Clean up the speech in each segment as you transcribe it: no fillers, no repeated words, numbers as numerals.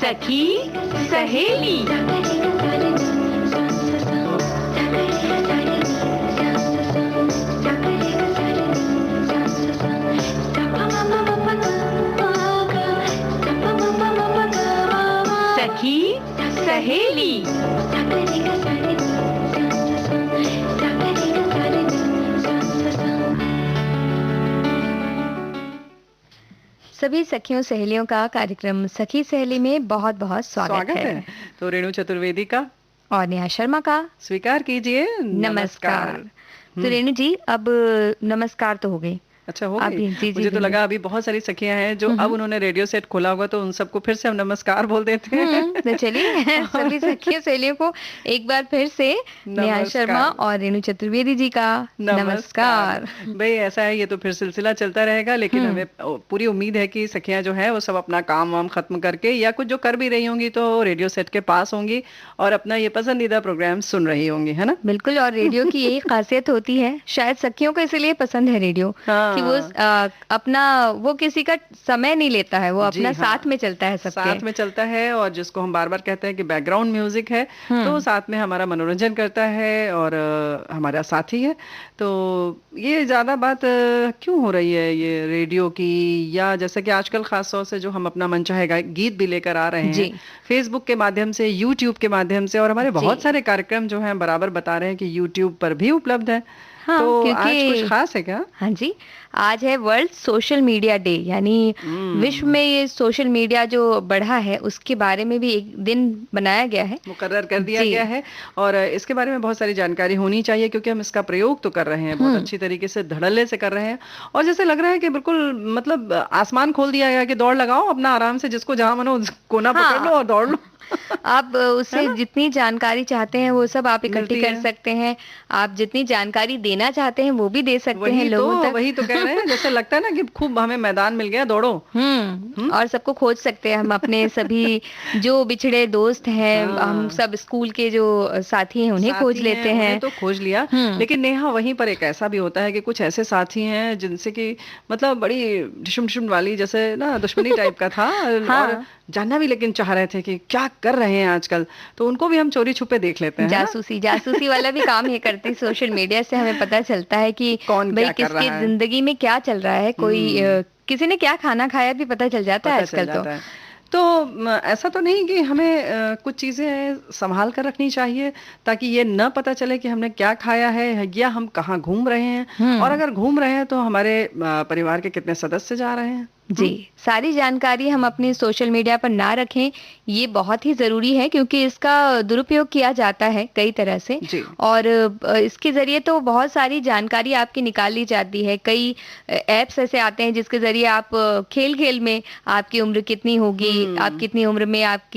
सखी सहेली। सखी सहेली। सभी सखियों सहेलियों का कार्यक्रम सखी सहेली में बहुत बहुत स्वागत है। तो रेणु चतुर्वेदी का और नेहा शर्मा का स्वीकार कीजिए। नमस्कार। तो रेणु जी, अब नमस्कार तो हो गई। अच्छा, हो गई। जी, मुझे तो लगा अभी बहुत सारी सखियां हैं जो अब उन्होंने रेडियो सेट खोला होगा तो उन सबको फिर से हम नमस्कार बोल देते हैं। तो चलिए सभी सखियों सहेलियों को एक बार फिर से नेहा शर्मा और रेणु चतुर्वेदी जी का नमस्कार। भाई ऐसा है, ये तो फिर सिलसिला चलता रहेगा, लेकिन हमें पूरी उम्मीद है कि सखियां जो है वो सब अपना काम वाम खत्म करके या कुछ जो कर भी रही होंगी तो रेडियो सेट के पास होंगी और अपना ये पसंदीदा प्रोग्राम सुन रही होंगी, है ना? बिल्कुल। और रेडियो की यही खासियत होती है, शायद सखियों को इसलिए पसंद है रेडियो, कि वो अपना वो किसी का समय नहीं लेता है, वो अपना साथ में चलता है, सबके साथ में चलता है। और जिसको हम बार बार कहते हैं कि बैकग्राउंड म्यूजिक है, तो साथ में हमारा मनोरंजन करता है और हमारा साथी है। तो ये ज्यादा बात क्यों हो रही है ये रेडियो की, या जैसे कि आजकल खास तौर से जो हम अपना मनचाहे गीत भी लेकर आ रहे हैं फेसबुक के माध्यम से, यूट्यूब के माध्यम से, और हमारे बहुत सारे कार्यक्रम जो हैं बराबर बता रहे हैं कि यूट्यूब पर भी उपलब्ध है। हाँ, तो आज कुछ खास है क्या? हाँ जी, आज है वर्ल्ड सोशल मीडिया डे, यानी विश्व में ये सोशल मीडिया जो बढ़ा है उसके बारे में भी एक दिन बनाया गया है, मुकर्रर कर दिया गया है। और इसके बारे में बहुत सारी जानकारी होनी चाहिए, क्योंकि हम इसका प्रयोग तो कर रहे हैं, बहुत अच्छी तरीके से धड़ल्ले से कर रहे हैं। और जैसे लग रहा है कि बिल्कुल मतलब आसमान खोल दिया गया कि दौड़ लगाओ अपना आराम से, जिसको जहां मनो कोना पकड़ लो और दौड़ लो। आप उससे जितनी जानकारी चाहते हैं वो सब आप इकट्ठी कर सकते हैं। आप जितनी जानकारी देना चाहते हैं वो भी दे सकते हैं लोगों तक। वही तो कह रहे हैं, जैसे लगता है ना कि खूब हमें मैदान मिल गया, दौड़ो। और सबको खोज सकते हैं हम, अपने सभी जो बिछड़े दोस्त हैं, हम सब स्कूल के जो साथी हैं उन्हें खोज लेते हैं। तो खोज लिया, लेकिन नेहा वहीं पर एक ऐसा भी होता है कि कुछ ऐसे साथी हैं जिनसे कि मतलब बड़ी ढिशुम ढिशुम वाली, जैसे ना दुश्मनी टाइप का था। और जानना भी लेकिन चाह रहे थे कि क्या कर रहे हैं आजकल, तो उनको भी हम चोरी छुपे देख लेते हैं। जासूसी वाला भी काम ये करती सोशल मीडिया से हमें पता चलता है कि कौन भाई किसकी जिंदगी में क्या चल रहा है, कोई किसी ने क्या खाना खाया भी पता चल जाता है आजकल। तो ऐसा तो नहीं कि हमें कुछ चीजें संभाल कर रखनी चाहिए ताकि ये न पता चले कि हमने क्या खाया है या हम कहाँ घूम रहे हैं, और अगर घूम रहे हैं तो हमारे परिवार के कितने सदस्य जा रहे हैं। जी, सारी जानकारी हम अपनी सोशल मीडिया पर ना रखें, ये बहुत ही ज़रूरी है, क्योंकि इसका दुरुपयोग किया जाता है कई तरह से। और इसके ज़रिए तो बहुत सारी जानकारी आपकी निकाल ली जाती है। कई ऐप्स ऐसे आते हैं जिसके ज़रिए आप खेल में आपकी उम्र कितनी होगी, आप कितनी उम्र में आप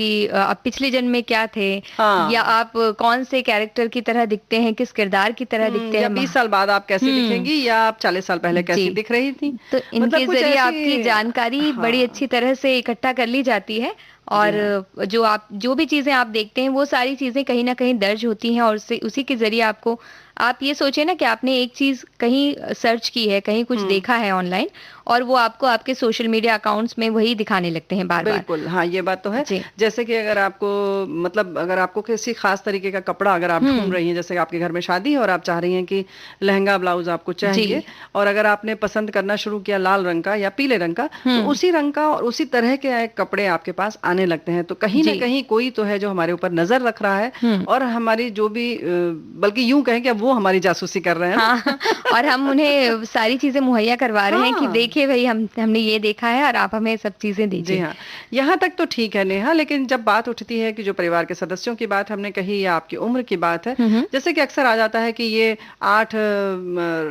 पिछले जन्म में क्या थे, या आप कौन से कैरेक्टर की तरह दिखते हैं, किस किरदार की तरह दिखते हैं, 20 साल बाद आप कैसी दिखेंगी, या आप 40 साल पहले कैसी दिख रही थी। तो इनके जरिए आपकी जानकारी बड़ी अच्छी तरह से इकट्ठा कर ली जाती है। और जो भी चीजें आप देखते हैं वो सारी चीजें कहीं ना कहीं दर्ज होती हैं, और उसी के जरिए आपको, आप ये सोचे ना कि आपने एक चीज कहीं सर्च की है, कहीं कुछ देखा है ऑनलाइन, और वो आपको आपके सोशल मीडिया अकाउंट्स में वही दिखाने लगते हैं बार बार। बिल्कुल, हाँ, ये बात तो है। जैसे कि अगर आपको मतलब अगर आपको किसी खास तरीके का कपड़ा अगर आप ढूंढ रही हैं, जैसे आपके घर में शादी है और आप चाह रही हैं कि लहंगा ब्लाउज आपको चाहिए, और अगर आपने पसंद करना शुरू किया लाल रंग का या पीले रंग का, तो उसी रंग का और उसी तरह के कपड़े आपके पास आने लगते हैं। तो कहीं ना कहीं कोई तो है जो हमारे ऊपर नजर रख रहा है, और हमारी जो भी, बल्कि यूं कहें कि वो हमारी जासूसी कर रहे हैं। और हम उन्हें सारी चीजें मुहैया करवा रहे हैं कि देखिए भाई, हमने ये देखा है और आप हमें सब चीजें दीजिए। जी हाँ, यहाँ तक तो ठीक है नेहा, लेकिन जब बात उठती है कि जो परिवार के सदस्यों की बात हमने कही या आपकी उम्र की बात है, जैसे कि अक्सर आ जाता है कि ये 8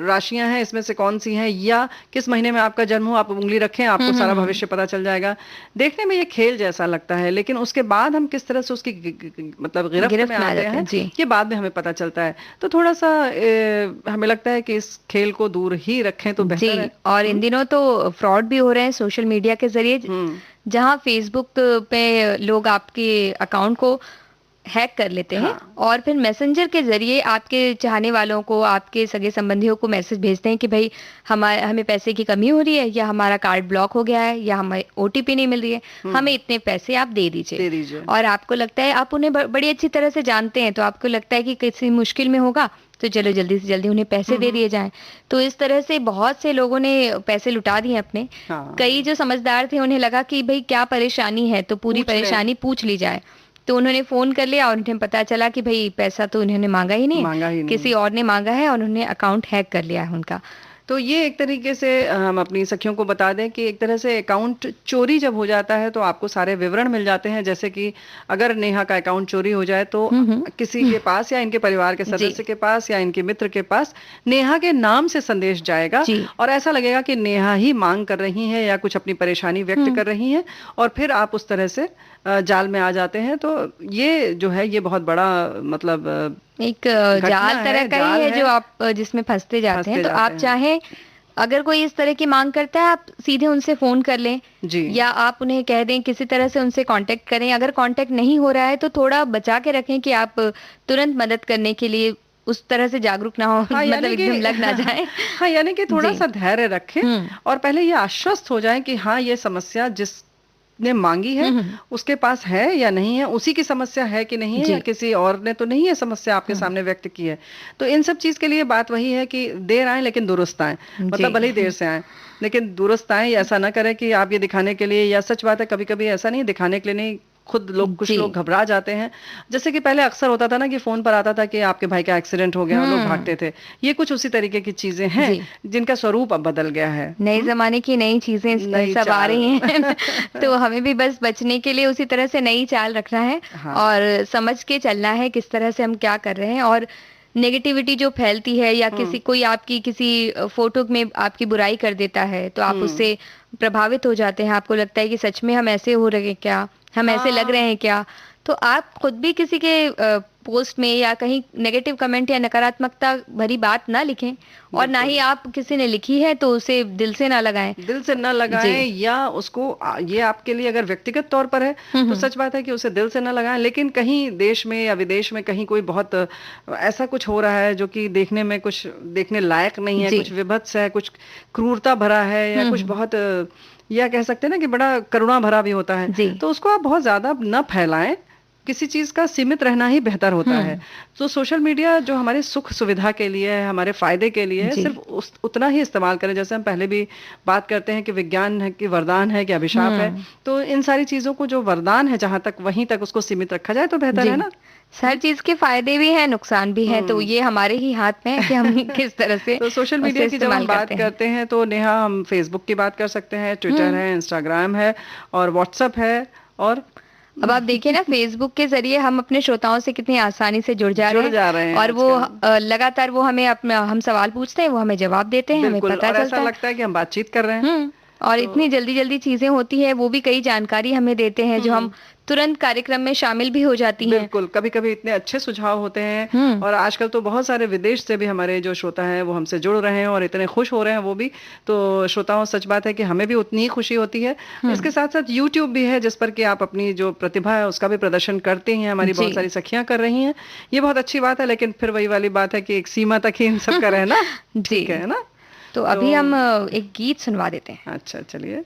राशियां हैं, इसमें से कौन सी हैं, या किस महीने में आपका जन्म हो, आप उंगली रखें आपको सारा भविष्य पता चल जाएगा। देखने में ये खेल जैसा लगता है, लेकिन उसके बाद हम किस तरह से उसकी मतलब गिरफ्त में आते हैं, ये बाद में हमें पता चलता है। तो थोड़ा सा हमें लगता है कि इस खेल को दूर ही रखें तो बेहतर है। और इन दिनों तो फ्रॉड भी हो रहे हैं सोशल मीडिया के जरिए, जहां फेसबुक पे लोग आपके अकाउंट को हैक कर लेते हैं और फिर मैसेंजर के ज़रिए आपके चाहने वालों को, आपके सगे संबंधियों को मैसेज भेजते हैं कि भई हमें पैसे की कमी हो रही है, या हमारा कार्ड ब्लॉक हो गया है, या हमें ओटीपी नहीं मिल रही है, हमें इतने पैसे आप दे दीजिए। और आपको लगता है, आप उन्हें बड़ी अच्छी तरह से जानते हैं, तो आपको लगता है कि किसी मुश्किल में होगा तो चलो जल्दी से जल्दी उन्हें पैसे दे दिए जाएं। तो इस तरह से बहुत से लोगों ने पैसे लुटा दिए अपने। कई जो समझदार थे उन्हें लगा कि भाई क्या परेशानी है, तो पूरी परेशानी पूछ ली जाए, तो उन्होंने फोन कर लिया और उन्हें पता चला कि भाई पैसा तो उन्होंने मांगा ही नहीं, किसी और ने मांगा है और उन्होंने अकाउंट हैक कर लिया है उनका। तो ये एक तरीके से हम अपनी सखियों को बता दें कि एक तरह से अकाउंट चोरी जब हो जाता है तो आपको सारे विवरण मिल जाते हैं। जैसे कि अगर नेहा का अकाउंट चोरी हो जाए तो किसी के पास या इनके परिवार के सदस्य के पास या इनके मित्र के पास नेहा के नाम से संदेश जाएगा और ऐसा लगेगा कि नेहा ही मांग कर रही है या कुछ अपनी परेशानी व्यक्त कर रही है, और फिर आप उस तरह से जाल में आ जाते हैं। तो ये जो है ये बहुत बड़ा मतलब एक जाल तरह का ही है जो आप जिसमें फंसते जाते हैं। तो आप चाहें, अगर कोई इस तरह की मांग करता है, आप सीधे उनसे फोन कर लें या आप उन्हें कह दें, किसी तरह से उनसे कांटेक्ट करें। अगर कांटेक्ट नहीं हो रहा है तो थोड़ा बचा के रखें कि आप तुरंत मदद करने के लिए उस तरह से जागरूक ना हो, मतलब एकदम लग ना जाए। हाँ, यानी कि थोड़ा सा धैर्य रखें और पहले ये आश्वस्त हो जाए कि हाँ, ये समस्या जिस ने मांगी है उसके पास है या नहीं है, उसी की समस्या है कि नहीं है, या किसी और ने तो नहीं है समस्या आपके सामने व्यक्त की है। तो इन सब चीज के लिए बात वही है कि देर आए लेकिन दुरुस्त आए, मतलब भले ही देर से आए लेकिन दुरुस्त आए। ऐसा ना करें कि आप ये दिखाने के लिए, या सच बात है कभी कभी ऐसा नहीं दिखाने के लिए नहीं, खुद लोग कुछ लोग घबरा जाते हैं। जैसे कि पहले अक्सर होता था ना कि फोन पर आता था कि आपके भाई का एक्सीडेंट हो गया, लोग भागते थे। ये कुछ उसी तरीके की चीजें हैं जिनका स्वरूप अब बदल गया है। नए जमाने की नई चीजें सब आ रही हैं। तो हमें भी बस बचने के लिए उसी तरह से नई चाल रखना है और समझ के चलना है किस तरह से हम क्या कर रहे हैं। और नेगेटिविटी जो फैलती है या कोई आपकी किसी फोटो में आपकी बुराई कर देता है तो आप उससे प्रभावित हो जाते हैं। आपको लगता है कि सच में हम ऐसे हो रहे हैं क्या, हम ऐसे लग रहे हैं क्या। तो आप खुद भी किसी के पोस्ट में या कहीं नेगेटिव कमेंट या नकारात्मकता भरी बात ना लिखें, और ना ही आप किसी ने लिखी है तो उसे दिल से ना लगाएं, या उसको ये आपके लिए अगर व्यक्तिगत तौर पर है तो सच बात है कि उसे दिल से ना लगाएं। लेकिन कहीं देश में या विदेश में कहीं कोई बहुत ऐसा कुछ हो रहा है जो कि देखने में कुछ देखने लायक नहीं है, कुछ विभत्स है, कुछ क्रूरता भरा है, या कुछ बहुत, या कह सकते हैं ना कि बड़ा करुणा भरा भी होता है, तो उसको आप बहुत ज्यादा न फैलाएं। किसी चीज का सीमित रहना ही बेहतर होता है। तो सोशल मीडिया जो हमारे सुख सुविधा के लिए है, हमारे फायदे के लिए है, सिर्फ उतना ही इस्तेमाल करें। जैसे हम पहले भी बात करते हैं कि विज्ञान है कि वरदान है कि अभिशाप है, तो इन सारी चीजों को जो वरदान है जहां तक वहीं तक उसको सीमित रखा जाए तो बेहतर है ना। हर चीज के फायदे भी हैं, नुकसान भी है, तो ये हमारे ही हाथ में है कि हम किस तरह से तो सोशल मीडिया की जब हम बात करते हैं तो नेहा हम फेसबुक की बात कर सकते हैं, ट्विटर है, इंस्टाग्राम है और व्हाट्सएप है। और अब आप देखिए ना, फेसबुक के जरिए हम अपने श्रोताओं से कितनी आसानी से जुड़ जा रहे हैं और वो लगातार वो हमें हम सवाल पूछते हैं, वो हमें जवाब देते हैं, हमें पता चलता है, ऐसा लगता है कि हम बातचीत कर रहे हैं। और इतनी जल्दी जल्दी चीजें होती है, वो भी कई जानकारी हमें देते हैं जो हम तुरंत कार्यक्रम में शामिल भी हो जाती हैं। बिल्कुल, कभी कभी इतने अच्छे सुझाव होते हैं और आजकल तो बहुत सारे विदेश से भी हमारे जो श्रोता हैं वो हमसे जुड़ रहे हैं और इतने खुश हो रहे हैं वो भी। तो श्रोताओं, सच बात है कि हमें भी उतनी ही खुशी होती है। इसके साथ साथ यूट्यूब भी है जिस पर कि आप अपनी जो प्रतिभा है उसका भी प्रदर्शन करते हैं। हमारी बहुत सारी सखियां कर रही हैं, ये बहुत अच्छी बात है। लेकिन फिर वही वाली बात है कि एक सीमा तक ही इन सब का रहना ठीक है ना। तो अभी हम एक गीत सुनवा देते हैं। अच्छा, चलिए।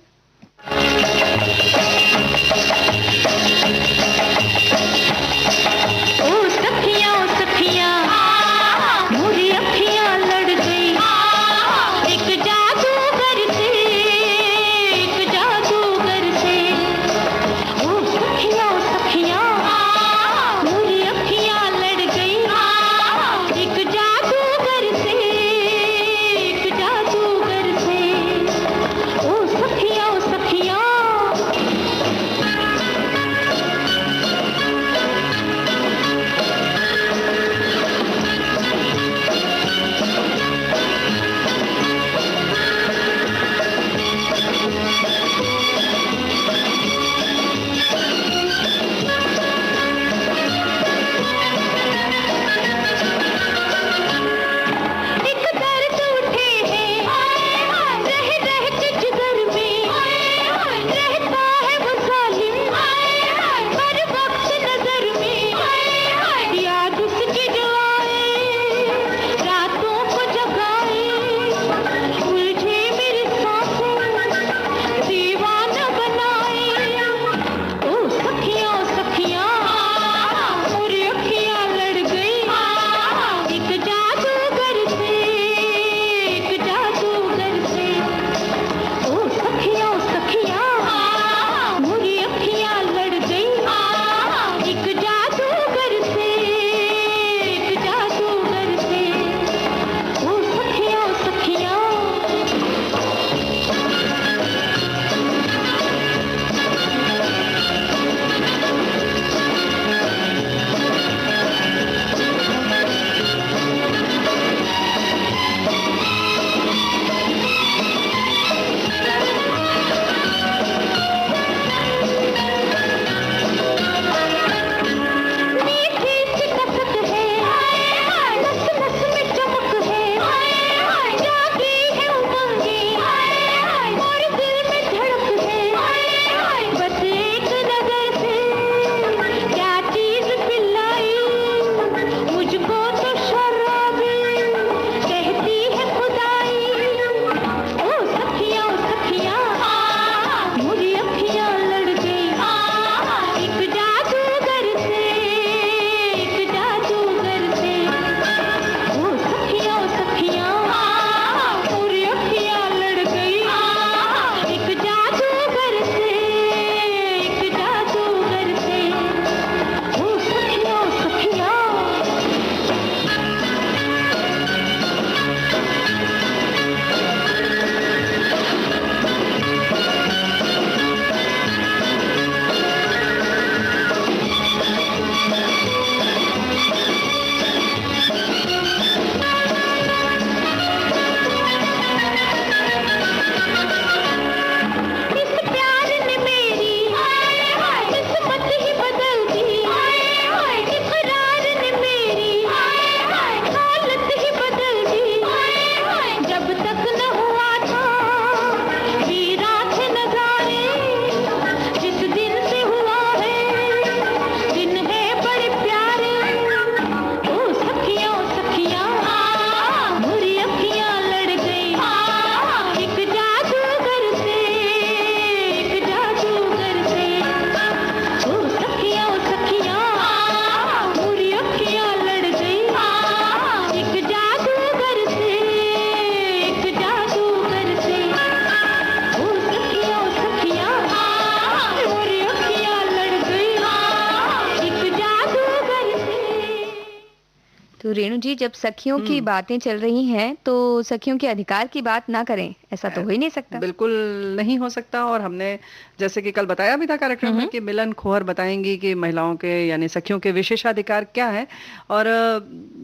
रेणु जी, जब सखियों की बातें चल रही हैं तो सखियों के अधिकार की बात ना करें, ऐसा तो हो ही नहीं सकता। बिल्कुल नहीं हो सकता। और हमने जैसे कि कल बताया भी था कार्यक्रम में कि मिलन खोहर बताएंगी कि महिलाओं के यानी सखियों के विशेषाधिकार क्या है। और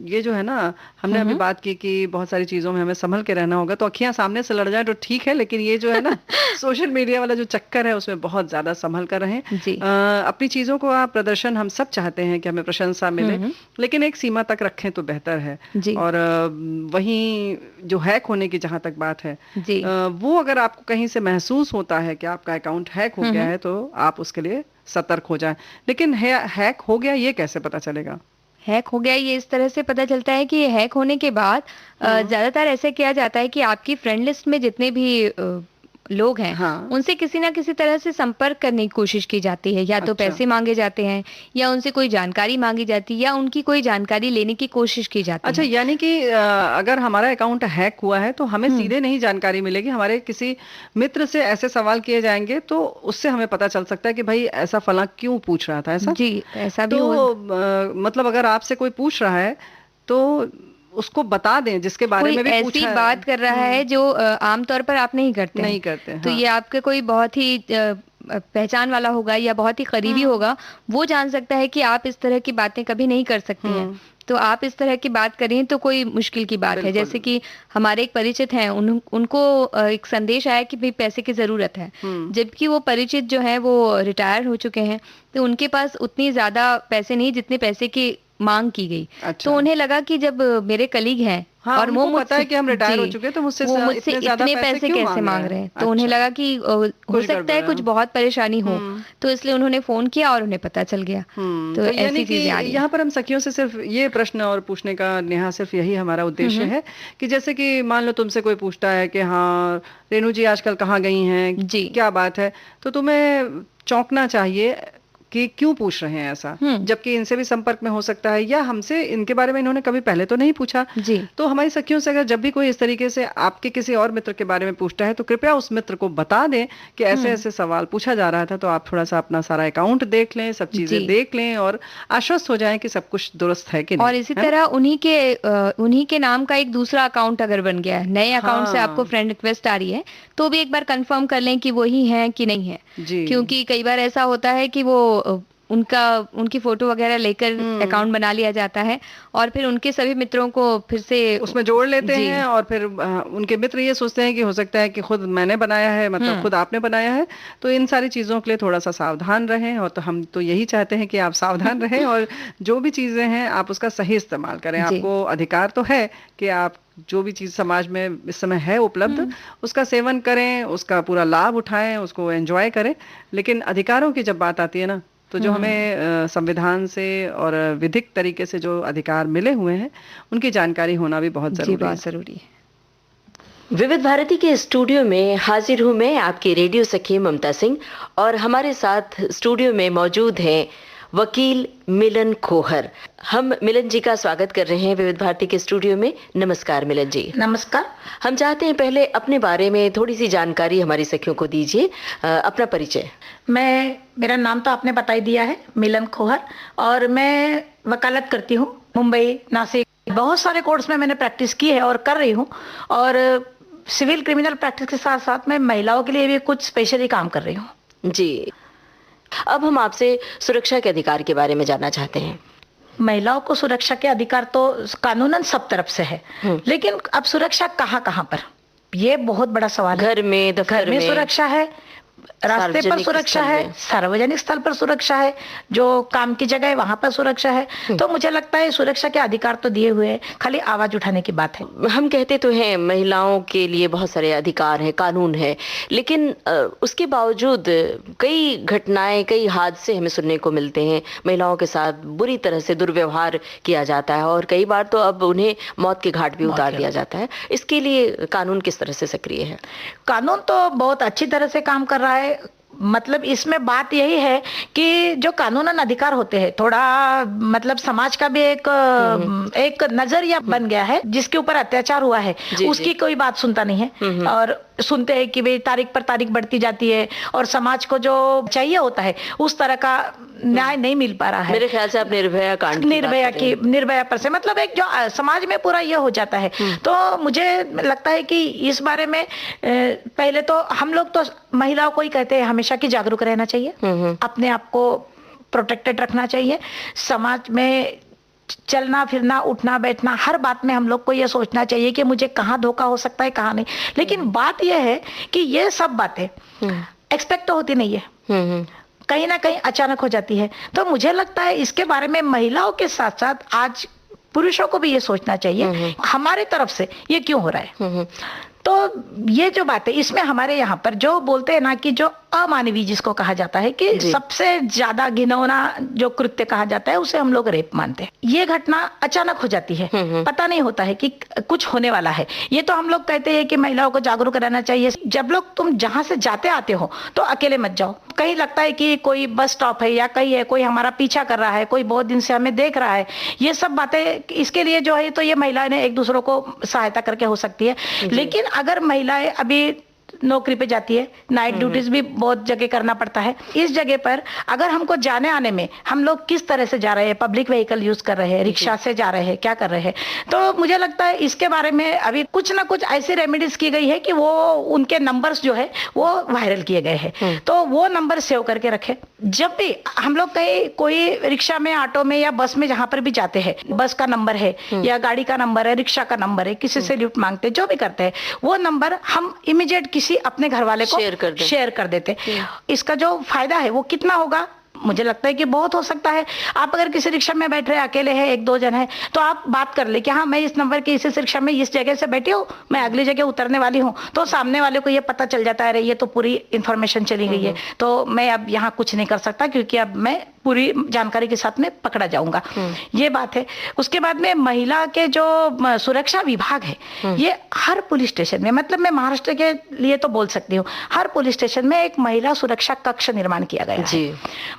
ये जो है ना, हमने अभी बात की कि बहुत सारी चीजों में हमें संभल के रहना होगा, तो अखियां सामने से लड़ जाए तो ठीक है, लेकिन ये जो है ना सोशल मीडिया वाला जो चक्कर है उसमें बहुत ज्यादा संभल कर रहें। अपनी चीजों को आप प्रदर्शन, हम सब चाहते हैं कि हमें प्रशंसा मिले, लेकिन एक सीमा तक रखें तो बेहतर है। और वहीं जो हैक होने की जहां तक बात है, वो अगर आपको कहीं से महसूस होता है कि आपका अकाउंट हैक हो गया है तो आप उसके लिए सतर्क हो जाएं। लेकिन हैक हो गया ये कैसे पता चलेगा? हैक हो गया ये इस तरह से पता चलता है कि हैक होने के बाद ज्यादातर ऐसे किया जाता है कि आपकी फ्रेंड लिस्ट में जितने भी लोग हैं, उनसे किसी ना किसी तरह से संपर्क करने की कोशिश की जाती है, या तो पैसे मांगे जाते हैं, या उनसे कोई जानकारी मांगी जाती है, या उनकी कोई जानकारी लेने की कोशिश की जाती है। अच्छा, यानी कि अगर हमारा अकाउंट हैक हुआ है तो हमें सीधे नहीं जानकारी मिलेगी, हमारे किसी मित्र से ऐसे सवाल किए जाएंगे तो उससे हमें पता चल सकता है कि भाई ऐसा फला क्यों पूछ रहा था, ऐसा? जी, ऐसा भी मतलब अगर आपसे कोई पूछ रहा है तो उसको बता दें जिसके बारे में भी ऐसी बात कर रहा है जो आमतौर पर आप नहीं करते तो ये आपके कोई बहुत ही पहचान वाला होगा या बहुत ही करीबी होगा, वो जान सकता है कि आप इस तरह की बातें कभी नहीं कर सकते हैं, तो आप इस तरह की बात करें तो कोई मुश्किल की बात है। जैसे कि हमारे एक परिचित हैं, उनको एक संदेश आया कि भाई पैसे की जरूरत है, जबकि वो परिचित जो है वो रिटायर हो चुके हैं, तो उनके पास उतनी ज्यादा पैसे नहीं जितने पैसे की मांग की गई। तो उन्हें लगा कि जब मेरे कलीग हैं और वो पता है कि हम रिटायर हो चुके हैं तो मुझसे इतने पैसे कैसे मांग रहे हैं, तो उन्हें लगा कि हो सकता है कुछ बहुत परेशानी हो, तो इसलिए उन्होंने फोन किया और उन्हें पता चल गया। तो ऐसी चीजें आ रही हैं। यहाँ पर हम सखियों से सिर्फ ये प्रश्न और पूछने का नेहा सिर्फ यही हमारा उद्देश्य है कि जैसे कि मान लो तुमसे कोई पूछता है कि हाँ रेणु जी आजकल कहाँ गई हैं, क्या बात है, तो तुम्हें चौंकना चाहिए कि क्यों पूछ रहे हैं ऐसा, जबकि इनसे भी संपर्क में हो सकता है या हमसे इनके बारे में इन्होंने कभी पहले तो नहीं पूछा। तो हमारी सखियों से अगर जब भी कोई इस तरीके से आपके किसी और मित्र के बारे में पूछता है तो कृपया उस मित्र को बता दें कि ऐसे ऐसे सवाल पूछा जा रहा था, तो आप थोड़ा सा अपना सारा अकाउंट देख लें, सब चीजें देख लें और आश्वस्त हो जाएं कि सब कुछ दुरुस्त है कि नहीं। और इसी तरह उन्हीं के नाम का एक दूसरा अकाउंट अगर बन गया है, नए अकाउंट से आपको फ्रेंड रिक्वेस्ट आ रही है, तो भी एक बार कंफर्म कर लें कि वही है कि नहीं है, क्योंकि कई बार ऐसा होता है कि वो उनकी फोटो वगैरह लेकर अकाउंट बना लिया जाता है और फिर उनके सभी मित्रों को फिर से उसमें जोड़ लेते हैं और फिर उनके मित्र ये सोचते हैं कि हो सकता है कि खुद मैंने बनाया है, मतलब खुद आपने बनाया है। तो इन सारी चीजों के लिए थोड़ा सा सावधान रहें, और तो हम तो यही चाहते हैं कि आप सावधान रहें और जो भी चीजें हैं आप उसका सही इस्तेमाल करें। आपको अधिकार तो है कि आप जो भी चीज समाज में इस समय है उपलब्ध उसका सेवन करें, उसका पूरा लाभ उठाएं, उसको एंजॉय करें, लेकिन अधिकारों की जब बात आती है ना, तो जो हमें संविधान से और विधिक तरीके से जो अधिकार मिले हुए हैं उनकी जानकारी होना भी बहुत जरूरी है। विविध भारती के स्टूडियो में हाजिर हूं मैं, आपकी रेडियो सखी ममता सिंह, और हमारे साथ स्टूडियो में मौजूद हैं वकील मिलन खोहर। हम मिलन जी का स्वागत कर रहे हैं विविध भारती के स्टूडियो में। नमस्कार मिलन जी। नमस्कार। हम चाहते हैं पहले अपने बारे में थोड़ी सी जानकारी हमारी सखियों को दीजिए, अपना परिचय। मेरा नाम तो आपने बता ही दिया है, मिलन खोहर, और मैं वकालत करती हूँ मुंबई, नासिक, बहुत सारे कोर्ट्स में मैंने प्रैक्टिस की है और कर रही हूँ, और सिविल क्रिमिनल प्रैक्टिस के साथ साथ मैं महिलाओं के लिए भी कुछ स्पेशली काम कर रही हूँ। जी, अब हम आपसे सुरक्षा के अधिकार के बारे में जानना चाहते हैं। महिलाओं को सुरक्षा के अधिकार तो कानूनन सब तरफ से है, लेकिन अब सुरक्षा कहाँ कहाँ पर, ये बहुत बड़ा सवाल है। घर में, दफ्तर में सुरक्षा है, रास्ते पर सुरक्षा है, सार्वजनिक स्थल पर सुरक्षा है, जो काम की जगह है वहां पर सुरक्षा है। तो मुझे लगता है सुरक्षा के अधिकार तो दिए हुए हैं, खाली आवाज उठाने की बात है। हम कहते तो हैं महिलाओं के लिए बहुत सारे अधिकार हैं, कानून है, लेकिन उसके बावजूद कई घटनाएं, कई हादसे हमें सुनने को मिलते हैं, महिलाओं के साथ बुरी तरह से दुर्व्यवहार किया जाता है और कई बार तो अब उन्हें मौत के घाट भी उतार दिया जाता है। इसके लिए कानून किस तरह से सक्रिय है? कानून तो बहुत अच्छी तरह से काम कर रहा है। मतलब इसमें बात यही है कि जो कानूनन अधिकार होते हैं, थोड़ा मतलब समाज का भी एक नजरिया बन गया है, जिसके ऊपर अत्याचार हुआ है उसकी कोई बात सुनता नहीं है, और सुनते हैं कि भाई तारीख पर तारीख बढ़ती जाती है और समाज को जो चाहिए होता है उस तरह का न्याय नहीं मिल पा रहा है। मेरे ख्याल से आप निर्भया पर से मतलब एक जो समाज में पूरा ये हो जाता है। तो मुझे लगता है कि इस बारे में पहले तो हम लोग तो महिलाओं को ही कहते हैं हमेशा कि जागरूक रहना चाहिए, अपने आप को प्रोटेक्टेड रखना चाहिए, समाज में चलना फिरना उठना बैठना हर बात में हम लोग को ये सोचना चाहिए कि मुझे कहाँ धोखा हो सकता है कहाँ नहीं। लेकिन बात यह है कि ये सब बातें एक्सपेक्ट तो होती नहीं है, कहीं ना कहीं अचानक हो जाती है। तो मुझे लगता है इसके बारे में महिलाओं के साथ साथ आज पुरुषों को भी ये सोचना चाहिए हमारी तरफ से ये क्यों हो रहा है। तो ये जो बात है इसमें हमारे यहाँ पर जो बोलते हैं ना कि जो अमानवीय जिसको कहा जाता है कि सबसे ज्यादा घिनौना जो कृत्य कहा जाता है उसे हम लोग रेप मानते हैं। ये घटना अचानक हो जाती है, पता नहीं होता है कि कुछ होने वाला है। ये तो हम लोग कहते हैं कि महिलाओं को जागरूक रहना चाहिए। जब लोग तुम जहां से जाते आते हो तो अकेले मत जाओ। कहीं लगता है कि कोई बस स्टॉप है या कहीं है कोई हमारा पीछा कर रहा है, कोई बहुत दिन से हमें देख रहा है, ये सब बातें इसके लिए जो है तो ये महिलाएं ने एक दूसरों को सहायता करके हो सकती है। लेकिन अगर महिलाएं अभी नौकरी पे जाती है, नाइट ड्यूटीज भी बहुत जगह करना पड़ता है, इस जगह पर अगर हमको जाने आने में हम लोग किस तरह से जा रहे हैं, पब्लिक व्हीकल यूज कर रहे हैं, रिक्शा से जा रहे हैं, क्या कर रहे हैं, तो मुझे लगता है इसके बारे में अभी कुछ ना कुछ ऐसी रेमेडीज की गई है कि वो उनके नंबर्स जो है वो वायरल किए गए हैं। तो वो नंबर सेव करके रखे। जब भी हम लोग कहीं कोई रिक्शा में, ऑटो में या बस में जहां पर भी जाते हैं, बस का नंबर है या गाड़ी का नंबर है, रिक्शा का नंबर है, किसी से लिफ्ट मांगते जो भी करते हैं, वो नंबर हम इमीडिएट किसी अपने घर वाले को शेयर कर देते। इसका जो फायदा है वो कितना होगा, मुझे लगता है कि बहुत हो सकता है। आप अगर किसी रिक्शा में बैठ रहे हैं, अकेले हैं, एक दो जन है, तो आप बात कर ले कि हाँ मैं इस नंबर की इस रिक्शा में इस जगह से बैठी हूँ, मैं अगली जगह उतरने वाली हूँ, तो सामने वाले को ये पता चल जाता है, ये तो पूरी इंफॉर्मेशन चली गई है, तो मैं अब यहाँ कुछ नहीं कर सकता क्योंकि अब मैं पूरी जानकारी के साथ में पकड़ा जाऊंगा। ये बात है। उसके बाद में महिला के जो सुरक्षा विभाग है, ये हर पुलिस स्टेशन में, मतलब मैं महाराष्ट्र के लिए तो बोल सकती हूँ, हर पुलिस स्टेशन में एक महिला सुरक्षा कक्ष निर्माण किया गया है।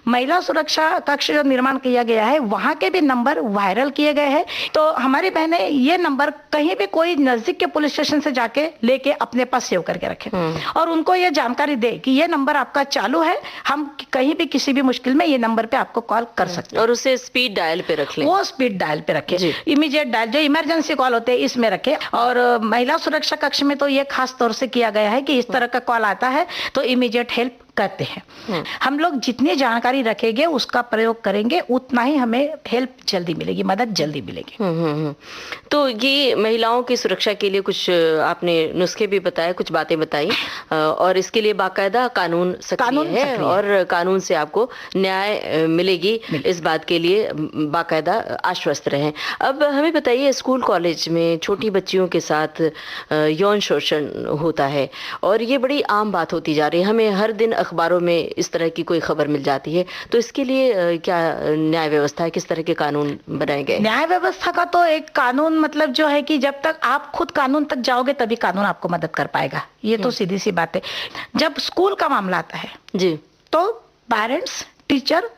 महिला सुरक्षा कक्ष जो निर्माण किया गया है वहां के भी नंबर वायरल किए गए हैं। तो हमारी बहनें ये नंबर कहीं भी कोई नजदीक के पुलिस स्टेशन से जाके लेके अपने पास सेव करके रखें और उनको ये जानकारी दे कि ये नंबर आपका चालू है, हम कहीं भी किसी भी मुश्किल में ये नंबर पे आपको कॉल कर सकते हैं। और उसे स्पीड डायल पे रख लें। वो स्पीड डायल पे रखे, इमीडिएट डायल जो इमरजेंसी कॉल होते हैं इसमें रखे। और महिला सुरक्षा कक्ष में तो ये खास तौर से किया गया है कि इस तरह का कॉल आता है तो इमीडिएट हेल्प करते हैं। हम लोग जितनी जानकारी रखेंगे उसका प्रयोग करेंगे उतना ही हमें हेल्प जल्दी मिलेगी, मदद जल्दी मिलेगी। तो ये महिलाओं की सुरक्षा के लिए कुछ आपने नुस्खे भी बताए, कुछ बातें बताई, और इसके लिए बाकायदा कानून सक्रिय है और कानून से आपको न्याय मिलेगी, इस बात के लिए बाकायदा आश्वस्त रहें। अब हमें बताइए, स्कूल कॉलेज में छोटी बच्चियों के साथ यौन शोषण होता है और ये बड़ी आम बात होती जा रही है। हमें हर दिन अखबारों में इस तरह की कोई खबर मिल जाती है, तो इसके लिए क्या न्याय व्यवस्था है, किस तरह के कानून बनाए गए? न्याय व्यवस्था का तो एक कानून मतलब जो है कि जब तक आप खुद कानून तक जाओगे तभी कानून आपको मदद कर पाएगा, ये तो सीधी सी बात है। जब स्कूल का मामला आता है जी, तो पेरेंट्स, टीचर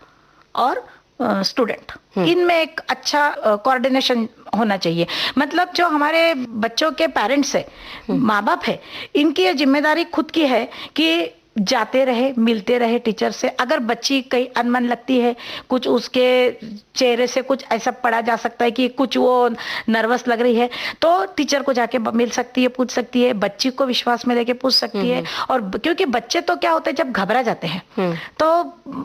और स्टूडेंट, इनमें एक अच्छा कोऑर्डिनेशन होना चाहिए। मतलब जो हमारे बच्चों के पेरेंट्स है, माँ बाप है, इनकी ये जिम्मेदारी खुद की है कि जाते रहे, मिलते रहे टीचर से। अगर बच्ची कहीं अनमन लगती है, कुछ उसके चेहरे से कुछ ऐसा पढ़ा जा सकता है कि कुछ वो नर्वस लग रही है, तो टीचर को जाके मिल सकती है, पूछ सकती है, बच्ची को विश्वास में लेके पूछ सकती है। और क्योंकि बच्चे तो क्या होते हैं, जब घबरा जाते हैं तो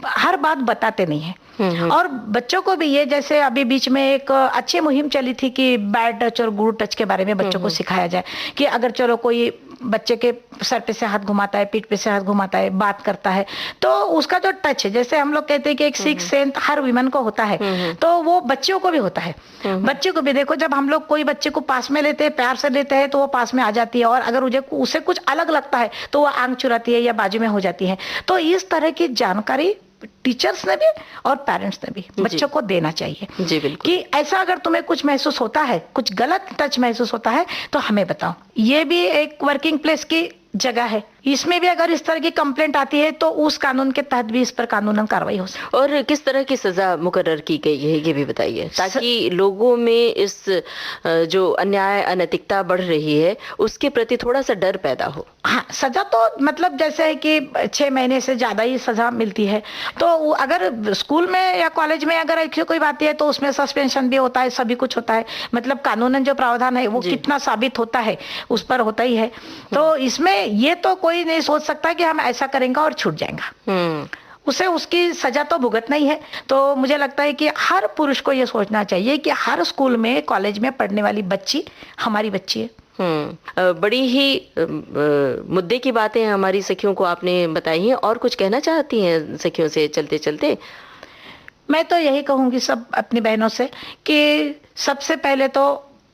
हर बात बताते नहीं है। और बच्चों को भी ये, जैसे अभी बीच में एक अच्छी मुहिम चली थी कि बैड टच और गुड टच के बारे में बच्चों को सिखाया जाए कि अगर चलो कोई बच्चे के सर पे से हाथ घुमाता है, पीठ पे से हाथ घुमाता है, बात करता है, तो उसका जो टच है, जैसे हम लोग कहते हैं कि एक सिक्स सेंस हर विमन को होता है, तो वो बच्चियों को भी होता है। बच्चे को भी देखो, जब हम लोग कोई बच्चे को पास में लेते हैं, प्यार से लेते हैं, तो वो पास में आ जाती है, और अगर उसे कुछ अलग लगता है तो वो आंख चुराती है या बाजू में हो जाती है। तो इस तरह की जानकारी टीचर्स ने भी और पेरेंट्स ने भी बच्चों को देना चाहिए जी, बिल्कुल। कि ऐसा अगर तुम्हें कुछ महसूस होता है, कुछ गलत टच महसूस होता है, तो हमें बताओ। ये भी एक वर्किंग प्लेस की जगह है, इसमें भी अगर इस तरह की कंप्लेंट आती है तो उस कानून के तहत भी इस पर कानूनन कार्रवाई हो सकती है। और किस तरह की सजा मुकर्रर की गई है ये भी बताइए, ताकि लोगों में इस जो अन्याय अनैतिकता बढ़ रही है उसके प्रति थोड़ा सा डर पैदा हो। हाँ, सजा तो मतलब जैसे है कि 6 महीने से ज्यादा ही सजा मिलती है। तो अगर स्कूल में या कॉलेज में अगर ऐसी कोई बात है तो उसमें सस्पेंशन भी होता है, सभी कुछ होता है। मतलब कानूनन जो प्रावधान है वो कितना साबित होता है उस पर होता ही है। तो इसमें ये तो कोई नहीं सोच सकता कि हम ऐसा करेंगे और छूट जाएगा, उसे उसकी सजा तो भुगतना ही है। तो मुझे लगता है कि हर पुरुष को ये सोचना चाहिए कि हर स्कूल में कॉलेज में पढ़ने वाली बच्ची हमारी बच्ची है। बड़ी ही मुद्दे की बातें हमारी सखियों को आपने बताई हैं। और कुछ कहना चाहती हैं सखियों से चलते चलते? मैं तो यही कहूंगी सब अपनी बहनों से कि सबसे पहले तो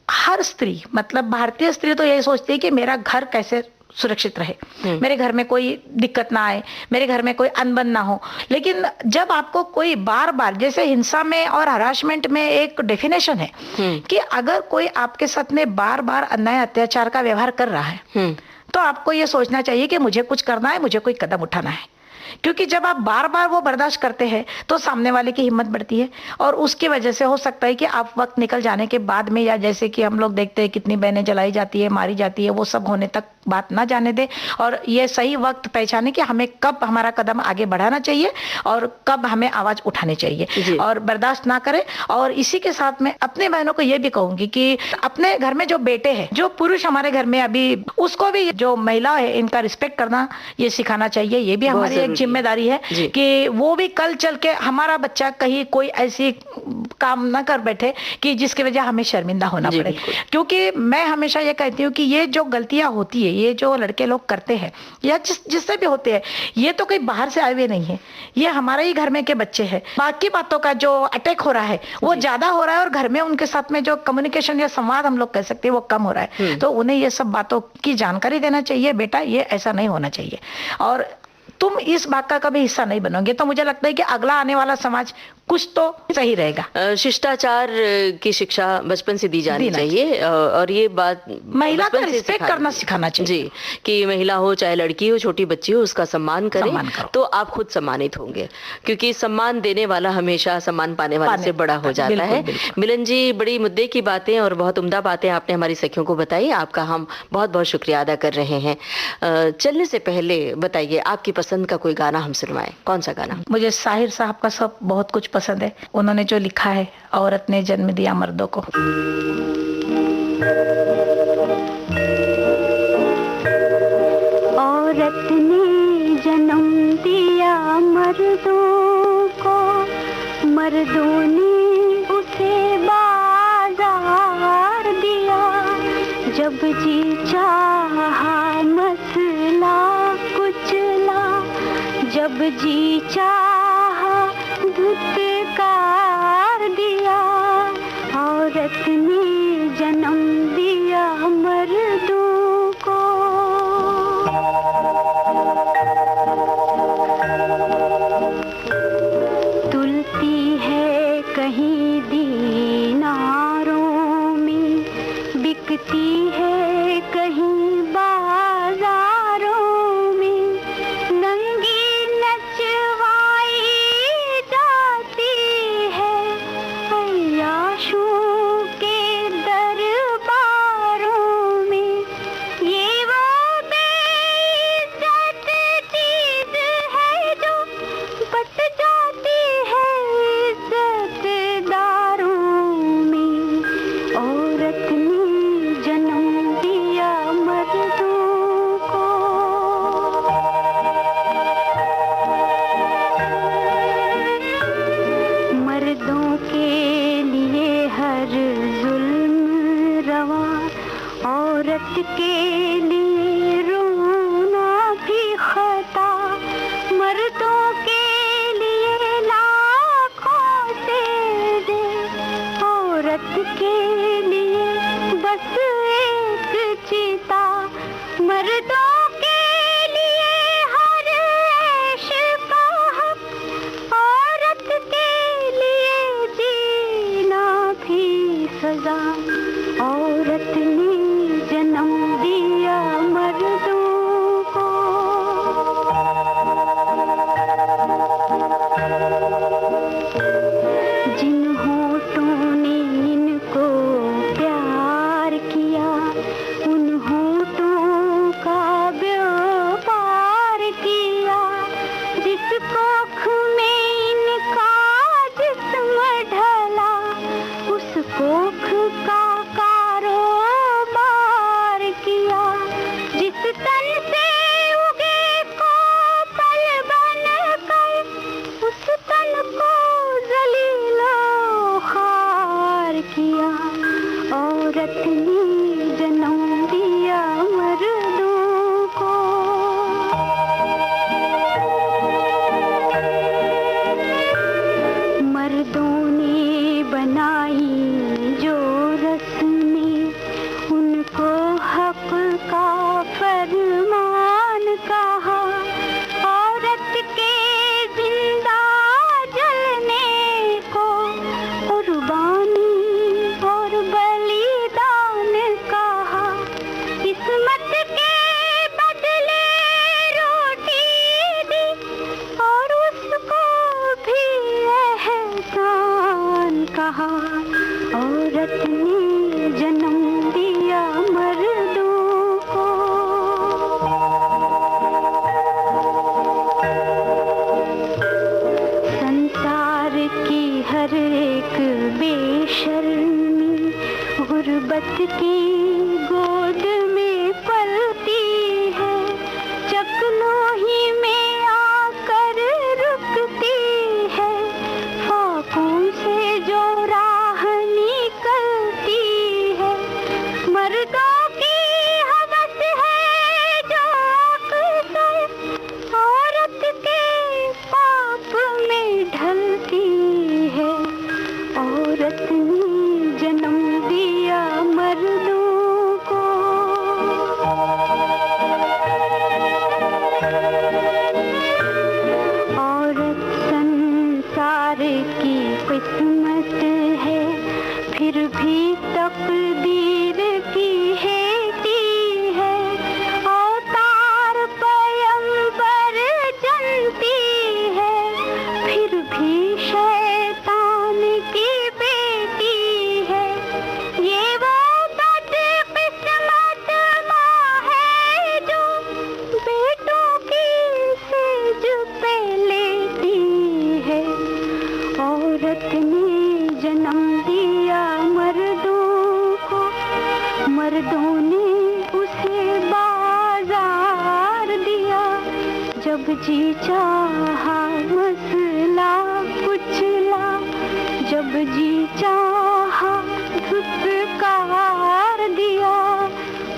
हर स्त्री, मतलब भारतीय स्त्री तो यही सोचती है कि मेरा घर कैसे सुरक्षित रहे, मेरे घर में कोई दिक्कत ना आए, मेरे घर में कोई अनबन ना हो। लेकिन जब आपको कोई बार बार, जैसे हिंसा में और हरासमेंट में एक डेफिनेशन है कि अगर कोई आपके साथ में बार बार अन्याय अत्याचार का व्यवहार कर रहा है तो आपको ये सोचना चाहिए कि मुझे कुछ करना है, मुझे कोई कदम उठाना है। क्योंकि जब आप बार बार वो बर्दाश्त करते हैं तो सामने वाले की हिम्मत बढ़ती है और उसकी वजह से हो सकता है कि आप वक्त निकल जाने के बाद में, या जैसे कि हम लोग देखते हैं कितनी बहनें जलाई जाती है, मारी जाती है, वो सब होने तक बात ना जाने दे और ये सही वक्त पहचाने कि हमें कब हमारा कदम आगे बढ़ाना चाहिए और कब हमें आवाज उठानी चाहिए और बर्दाश्त ना करें। और इसी के साथ में अपने बहनों को ये भी कहूंगी कि अपने घर में जो बेटे हैं, जो पुरुष हमारे घर में अभी, उसको भी जो महिला है इनका रिस्पेक्ट करना ये सिखाना चाहिए। ये भी हमारी एक जिम्मेदारी है कि वो भी कल चल के हमारा बच्चा कहीं कोई ऐसी काम ना कर बैठे कि जिसकी वजह हमें शर्मिंदा होना पड़े। क्योंकि मैं हमेशा ये कहती हूँ कि ये जो गलतियां होती है, ये जो लड़के लोग करते हैं या जिससे भी होते हैं, ये तो कोई बाहर से आए हुए नहीं है, ये हमारे ही घर में के बच्चे हैं। बाकी बातों का जो अटैक हो रहा है वो ज्यादा हो रहा है और घर में उनके साथ में जो कम्युनिकेशन या संवाद हम लोग कह सकते हैं वो कम हो रहा है। तो उन्हें ये सब बातों की जानकारी देना चाहिए, बेटा ये ऐसा नहीं होना चाहिए और तुम इस भाग का कभी हिस्सा नहीं बनोगे तो मुझे लगता है कि अगला आने वाला समाज कुछ तो सही रहेगा। शिष्टाचार की शिक्षा बचपन से दी जानी चाहिए और ये बात महिला का रिस्पेक्ट करना सिखाना चाहिए जी, कि महिला हो चाहे लड़की हो, छोटी बच्ची हो, उसका सम्मान करें तो आप खुद सम्मानित होंगे, क्योंकि सम्मान देने वाला हमेशा सम्मान पाने वाले से बड़ा हो जाता है। मिलन जी, बड़ी मुद्दे की बातें और बहुत उम्दा बातें आपने हमारी सखियों को बताई, आपका हम बहुत बहुत शुक्रिया अदा कर रहे हैं। चलने से पहले बताइए आपकी पसंद का कोई गाना हम सुनवाएं, कौन सा गाना? मुझे साहिर साहब का सब बहुत कुछ पसंद है। उन्होंने जो लिखा है, औरत ने जन्म दिया मर्दों को। औरत ने जन्म दिया मर्दों को, मर्दों ने उसे बाजार दिया, जब जी चाहा मसला कुचला, जब जी चाहा धुतकार दिया, औरत ने जन्म दिया मर्दों को। तुलती है कहीं दीनारों में, बिकती है कहीं बाजारों में, नंगी नचवाई जाती है अय्याशों के दरबारों में। ये वो बेइज्जत चीज है जो बट जाती है इज्जतदारों में, औरत ने जन्म दिया मर्दों को। मर्दों के लिए हर जुल्म रवा, औरत के लिए रोना भी खता, मर्दों के लिए लाखों से दे, औरत के लिए बस एक चीता, मर्दों के लिए हर ऐश का हक, औरत के लिए जीना भी सजा, औरत ने जन्म दिया रहा, औरत ने जन्म दिया मर्दों को। संसार की हर एक बेशर्मी गुर्बत की गोद में पलती है, चकनोही में आकर रुकती है, फाकों से जो राह निकलती है। मर्दों की हवस है जो अक्सर औरत के पाप में ढलती है, औरत ने जन्म दिया मर्दों को। औरत संसार की किस्मत है, फिर भी तकदीर की हेती है, अवतार पैगंबर जनती है, फिर भी शैतान की बेटी है। ये वो बदकिस्मत माँ है जो बेटों की सेज पे लेती है, औरत ने जन्म दिया मर्दों को, मर्दों ने उसे बाजार दिया, जब जी चाहा मसला कुचला, जब जी चाहा धुतकार दिया,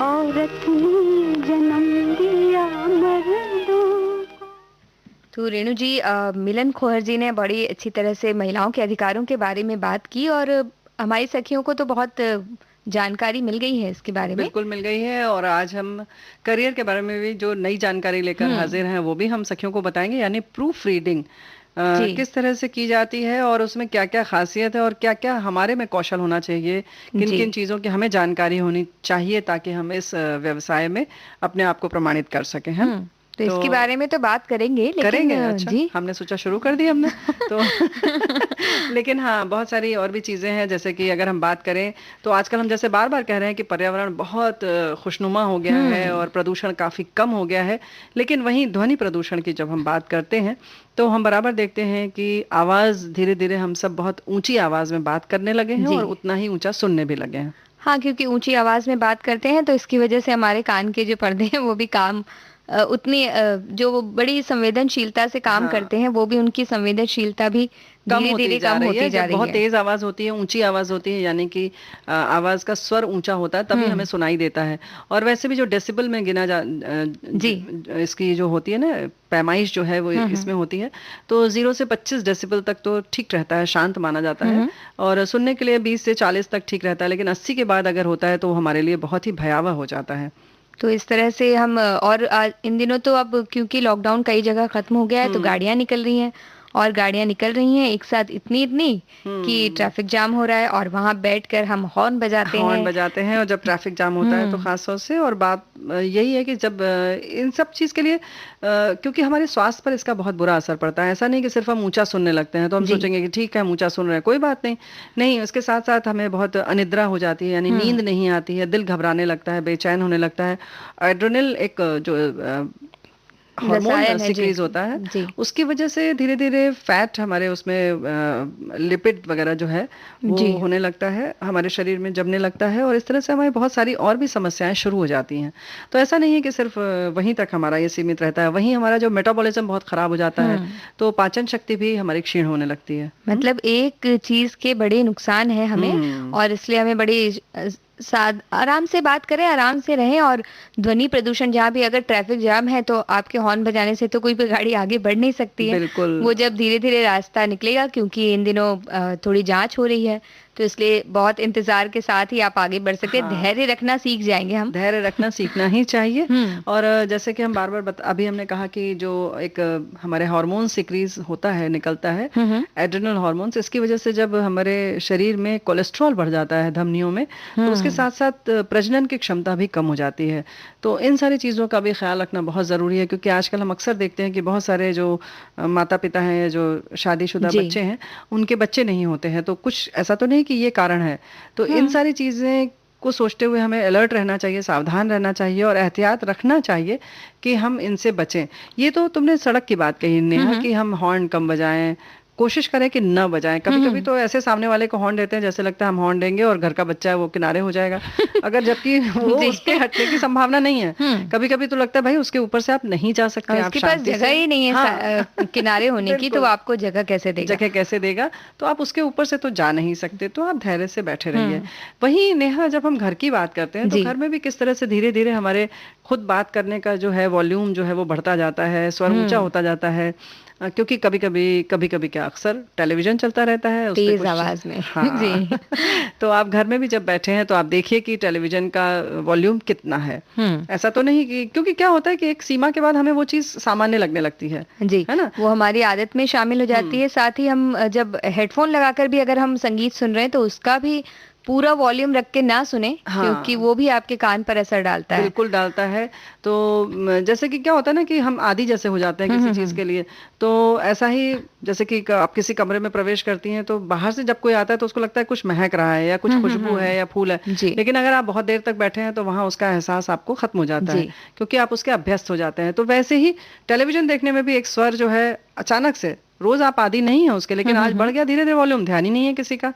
औरत ने जन्म दिया मर्दों को। तो रेणु जी, मिलन खोहर जी ने बड़ी अच्छी तरह से महिलाओं के अधिकारों के बारे में बात की, और हमारी सखियों को तो बहुत जानकारी मिल गई है इसके बारे में। बिल्कुल मिल गई है, और आज हम करियर के बारे में भी जो नई जानकारी लेकर हाजिर हैं वो भी हम सखियों को बताएंगे, यानी प्रूफ रीडिंग किस तरह से की जाती है और उसमें क्या क्या खासियत है और क्या क्या हमारे में कौशल होना चाहिए, किन किन चीज़ों की हमें जानकारी होनी चाहिए ताकि हम इस व्यवसाय में अपने आप को प्रमाणित कर सकें। हैं तो इसके बारे में तो बात करेंगे, लेकिन करेंगे। अच्छा, जी हमने सोचा शुरू कर दी हमने तो लेकिन हाँ, बहुत सारी और भी चीज़ें हैं, जैसे कि अगर हम बात करें तो आजकल हम जैसे बार बार कह रहे हैं कि पर्यावरण बहुत खुशनुमा हो गया है और प्रदूषण काफ़ी कम हो गया है, लेकिन वहीं ध्वनि प्रदूषण की जब हम बात करते हैं तो हम बराबर देखते हैं कि आवाज़ धीरे धीरे हम सब बहुत ऊंची आवाज़ में बात करने लगे हैं और उतना ही ऊंचा सुनने भी लगे हैं। हाँ, क्योंकि ऊंची आवाज में बात करते हैं तो इसकी वजह से हमारे कान के जो पर्दे हैं वो भी काम उतनी जो वो बड़ी संवेदनशीलता से काम करते हैं, वो भी उनकी संवेदनशीलता भी धीरे धीरे कम होती जा रही है। बहुत तेज आवाज होती है, ऊंची आवाज होती है, यानी कि आवाज का स्वर ऊंचा होता है तभी हमें सुनाई देता है। और वैसे भी जो डेसिबल में गिना इसकी जो होती है ना पैमाइश जो है वो इसमें होती है, तो 0 से 25 डेसिबल तक तो ठीक रहता है, शांत माना जाता है, और सुनने के लिए 20 से 40 तक ठीक रहता है, लेकिन 80 के बाद अगर होता है तो हमारे लिए बहुत ही भयावह हो जाता है। तो इस तरह से हम और इन दिनों तो अब क्योंकि लॉकडाउन कई जगह खत्म हो गया है तो गाड़ियां निकल रही हैं, और गाड़ियां निकल रही हैं एक साथ इतनी कि ट्रैफिक जाम हो रहा है, और वहां बैठकर हम हॉर्न बजाते हैं और जब ट्रैफिक जाम होता है तो खास तौर से। और बात यही है कि जब इन सब चीज़ के लिए क्योंकि हमारे स्वास्थ्य पर इसका बहुत बुरा असर पड़ता है। ऐसा नहीं कि सिर्फ हम ऊंचा सुनने लगते हैं तो हम सोचेंगे कि ठीक है हम ऊंचा सुन रहे हैं कोई बात नहीं, उसके साथ साथ हमें बहुत अनिद्रा हो जाती है, यानी नींद नहीं आती है, दिल घबराने लगता है, बेचैन होने लगता है। एड्रेनल एक जो हार्मोन सिक्रीज होता है, उसकी वजह से धीरे धीरे फैट हमारे उसमें लिपिड वगैरह जो है वो होने लगता है, हमारे शरीर में जमने लगता है, और इस तरह से हमारी बहुत सारी और भी समस्याएं शुरू हो जाती हैं। तो ऐसा नहीं है कि सिर्फ वहीं तक हमारा ये सीमित रहता है, वहीं हमारा जो मेटाबॉलिज्म बहुत खराब हो जाता है, तो पाचन शक्ति भी हमारी क्षीण होने लगती है। मतलब एक चीज के बड़े नुकसान है हमें, और इसलिए हमें बड़ी आराम से बात करें, आराम से रहें। और ध्वनि प्रदूषण, जहाँ भी अगर ट्रैफिक जाम है तो आपके हॉर्न बजाने से तो कोई भी गाड़ी आगे बढ़ नहीं सकती है। बिल्कुल। वो जब धीरे धीरे रास्ता निकलेगा, क्योंकि इन दिनों थोड़ी जांच हो रही है, तो इसलिए बहुत इंतजार के साथ ही आप आगे बढ़ सकते हैं। धैर्य रखना सीख जाएंगे हम। धैर्य रखना सीखना ही चाहिए। और जैसे कि हम बार बार अभी हमने कहा कि जो एक हमारे हार्मोन सिक्रीज होता है, निकलता है, एड्रेनल हार्मोन्स, इसकी वजह से जब हमारे शरीर में कोलेस्ट्रॉल बढ़ जाता है धमनियों में, तो उसके साथ साथ प्रजनन की क्षमता भी कम हो जाती है। तो इन सारी चीज़ों का भी ख्याल रखना बहुत ज़रूरी है, क्योंकि आजकल हम अक्सर देखते हैं कि बहुत सारे जो माता पिता हैं, जो शादीशुदा बच्चे हैं, उनके बच्चे नहीं होते हैं। तो कुछ ऐसा तो नहीं कि ये कारण है। तो इन सारी चीज़ें को सोचते हुए हमें अलर्ट रहना चाहिए, सावधान रहना चाहिए और एहतियात रखना चाहिए कि हम इनसे बचें। ये तो तुमने सड़क की बात कही नेहा, कि हम हॉर्न कम बजाएं, कोशिश करें कि न बजाएं। कभी कभी तो ऐसे सामने वाले को हॉर्न देते हैं जैसे लगता है हम हॉर्न देंगे और घर का बच्चा है वो किनारे हो जाएगा, अगर जबकि वो उसके हटने की संभावना नहीं है। कभी कभी तो लगता है भाई उसके ऊपर से आप नहीं जा सकते, उसके पास जगह ही नहीं है किनारे होने की, तो आपको जगह कैसे देगा? जगह कैसे देगा? तो आप उसके ऊपर से तो जा नहीं सकते, तो आप धैर्य से बैठे रहिए। वही नेहा, जब हम घर की बात करते हैं तो घर में भी किस तरह से धीरे धीरे हमारे खुद बात करने का जो है वॉल्यूम जो है वो बढ़ता जाता है, स्वर ऊंचा होता जाता है, क्योंकि कभी कभी क्या अक्सर टेलीविजन चलता रहता है तेज आवाज में। हाँ। जी। तो आप घर में भी जब बैठे हैं तो आप देखिए कि टेलीविजन का वॉल्यूम कितना है। ऐसा तो नहीं कि, क्योंकि क्या होता है कि एक सीमा के बाद हमें वो चीज सामान्य लगने लगती है जी, है ना, वो हमारी आदत में शामिल हो जाती है। साथ ही हम जब हेडफोन लगाकर भी अगर हम संगीत सुन रहे हैं तो उसका भी पूरा वॉल्यूम रख के ना सुने, क्योंकि वो भी आपके कान पर असर डालता है। बिल्कुल डालता है। तो जैसे कि क्या होता है ना कि हम आदी जैसे हो जाते हैं किसी चीज के लिए, तो ऐसा ही जैसे कि आप किसी कमरे में प्रवेश करती हैं तो बाहर से जब कोई आता है तो उसको लगता है कुछ महक रहा है या कुछ खुशबू है या फूल है, लेकिन अगर आप बहुत देर तक बैठे हैं तो वहां उसका एहसास आपको खत्म हो जाता है, क्योंकि आप उसके अभ्यस्त हो जाते हैं। तो वैसे ही टेलीविजन देखने में भी एक स्वर जो है अचानक से, रोज आप आदी नहीं है उसके, लेकिन आज बढ़ गया धीरे धीरे वॉल्यूम, ध्यान ही नहीं है किसी का,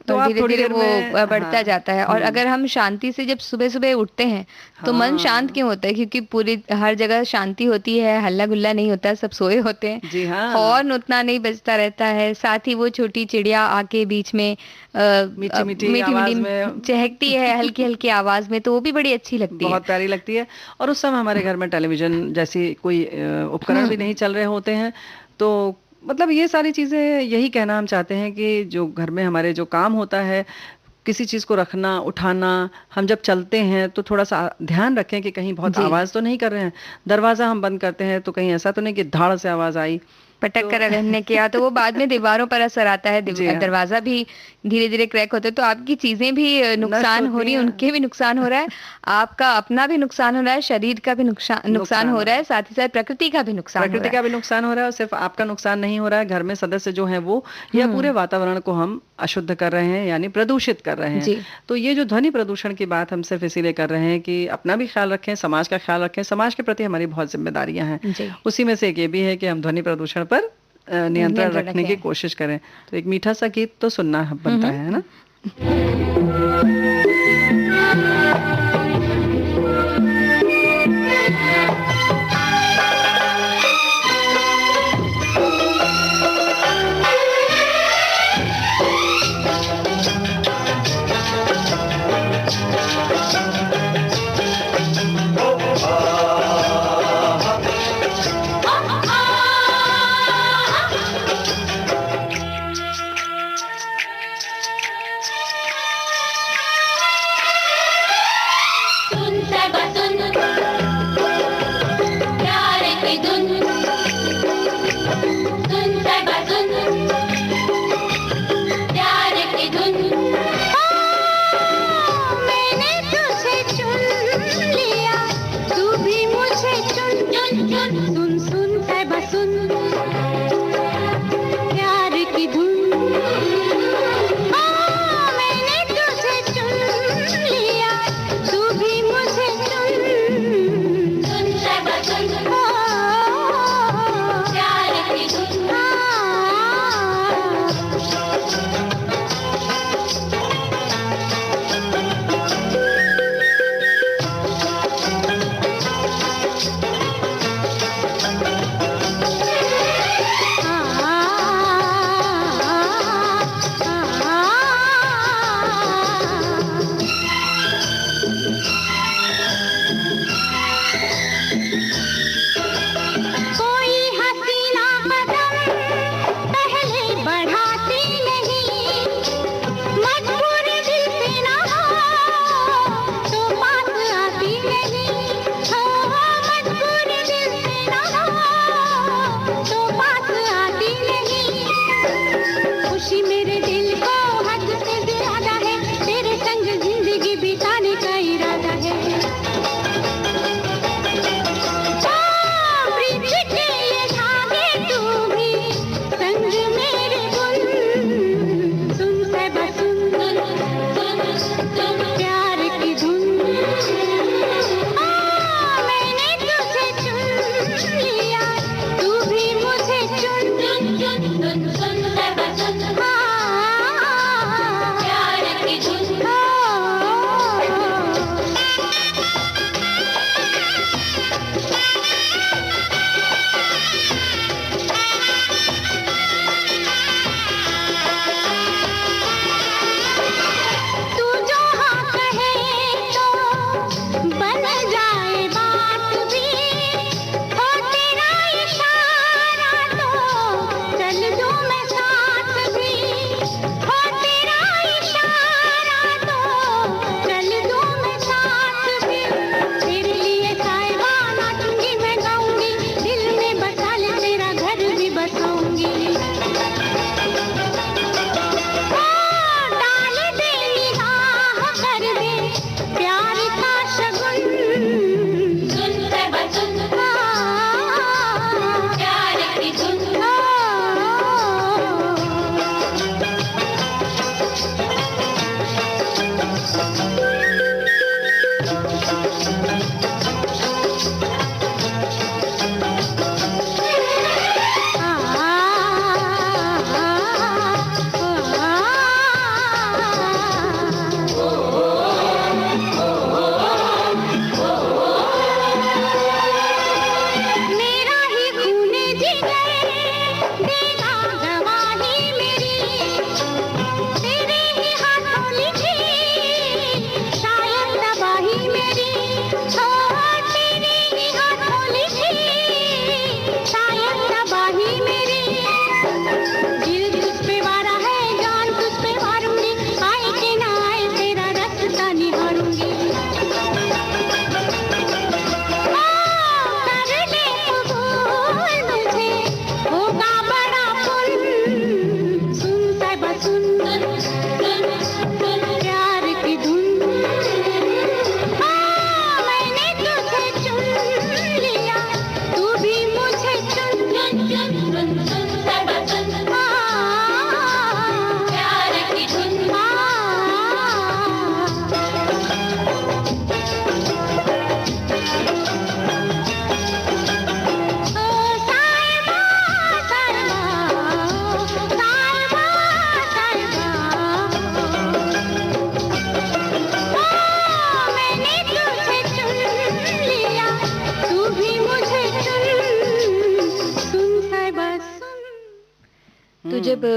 तो आप धीरे धीरे वो बढ़ता जाता है। और अगर हम शांति से जब सुबह सुबह उठते हैं तो मन शांत क्यों होता है? क्योंकि पूरी हर जगह शांति होती है, हल्ला गुल्ला नहीं होता, सब सोए होते हैं। जी हाँ। हॉर्न उतना नहीं बजता रहता है। साथ ही वो छोटी चिड़िया आके बीच में मीठी मीठी आवाज में चहकती है, हल्की हल्की आवाज में, तो वो भी बड़ी अच्छी लगती है, बहुत प्यारी लगती है। और उस समय हमारे घर में टेलीविजन जैसी कोई उपकरण भी नहीं चल रहे होते हैं। तो मतलब ये सारी चीजें, यही कहना हम चाहते हैं कि जो घर में हमारे जो काम होता है, किसी चीज को रखना उठाना, हम जब चलते हैं तो थोड़ा सा ध्यान रखें कि कहीं बहुत आवाज तो नहीं कर रहे हैं। दरवाजा हम बंद करते हैं तो कहीं ऐसा तो नहीं कि धाड़ से आवाज आई, पटक कर अगर हमने किया तो वो बाद में दीवारों पर असर आता है। दरवाजा भी धीरे धीरे क्रैक होता है, तो आपकी चीजें भी नुकसान हो रही है, उनके भी नुकसान हो रहा है, आपका अपना भी नुकसान हो रहा है, शरीर का भी नुकसान हो रहा है, साथ ही साथ प्रकृति का भी नुकसान हो रहा है। और सिर्फ आपका नुकसान नहीं हो रहा है, घर में सदस्य जो है वो या पूरे वातावरण को हम अशुद्ध कर रहे हैं, यानी प्रदूषित कर रहे हैं। तो ये जो ध्वनि प्रदूषण की बात हम सिर्फ इसीलिए कर रहे हैं कि अपना भी ख्याल रखें, समाज का ख्याल रखें। समाज के प्रति हमारी बहुत जिम्मेदारियां हैं, उसी में से एक ये भी है कि हम ध्वनि प्रदूषण पर नियंत्रण रखने की कोशिश करें। तो एक मीठा सा गीत तो सुनना बनता है ना।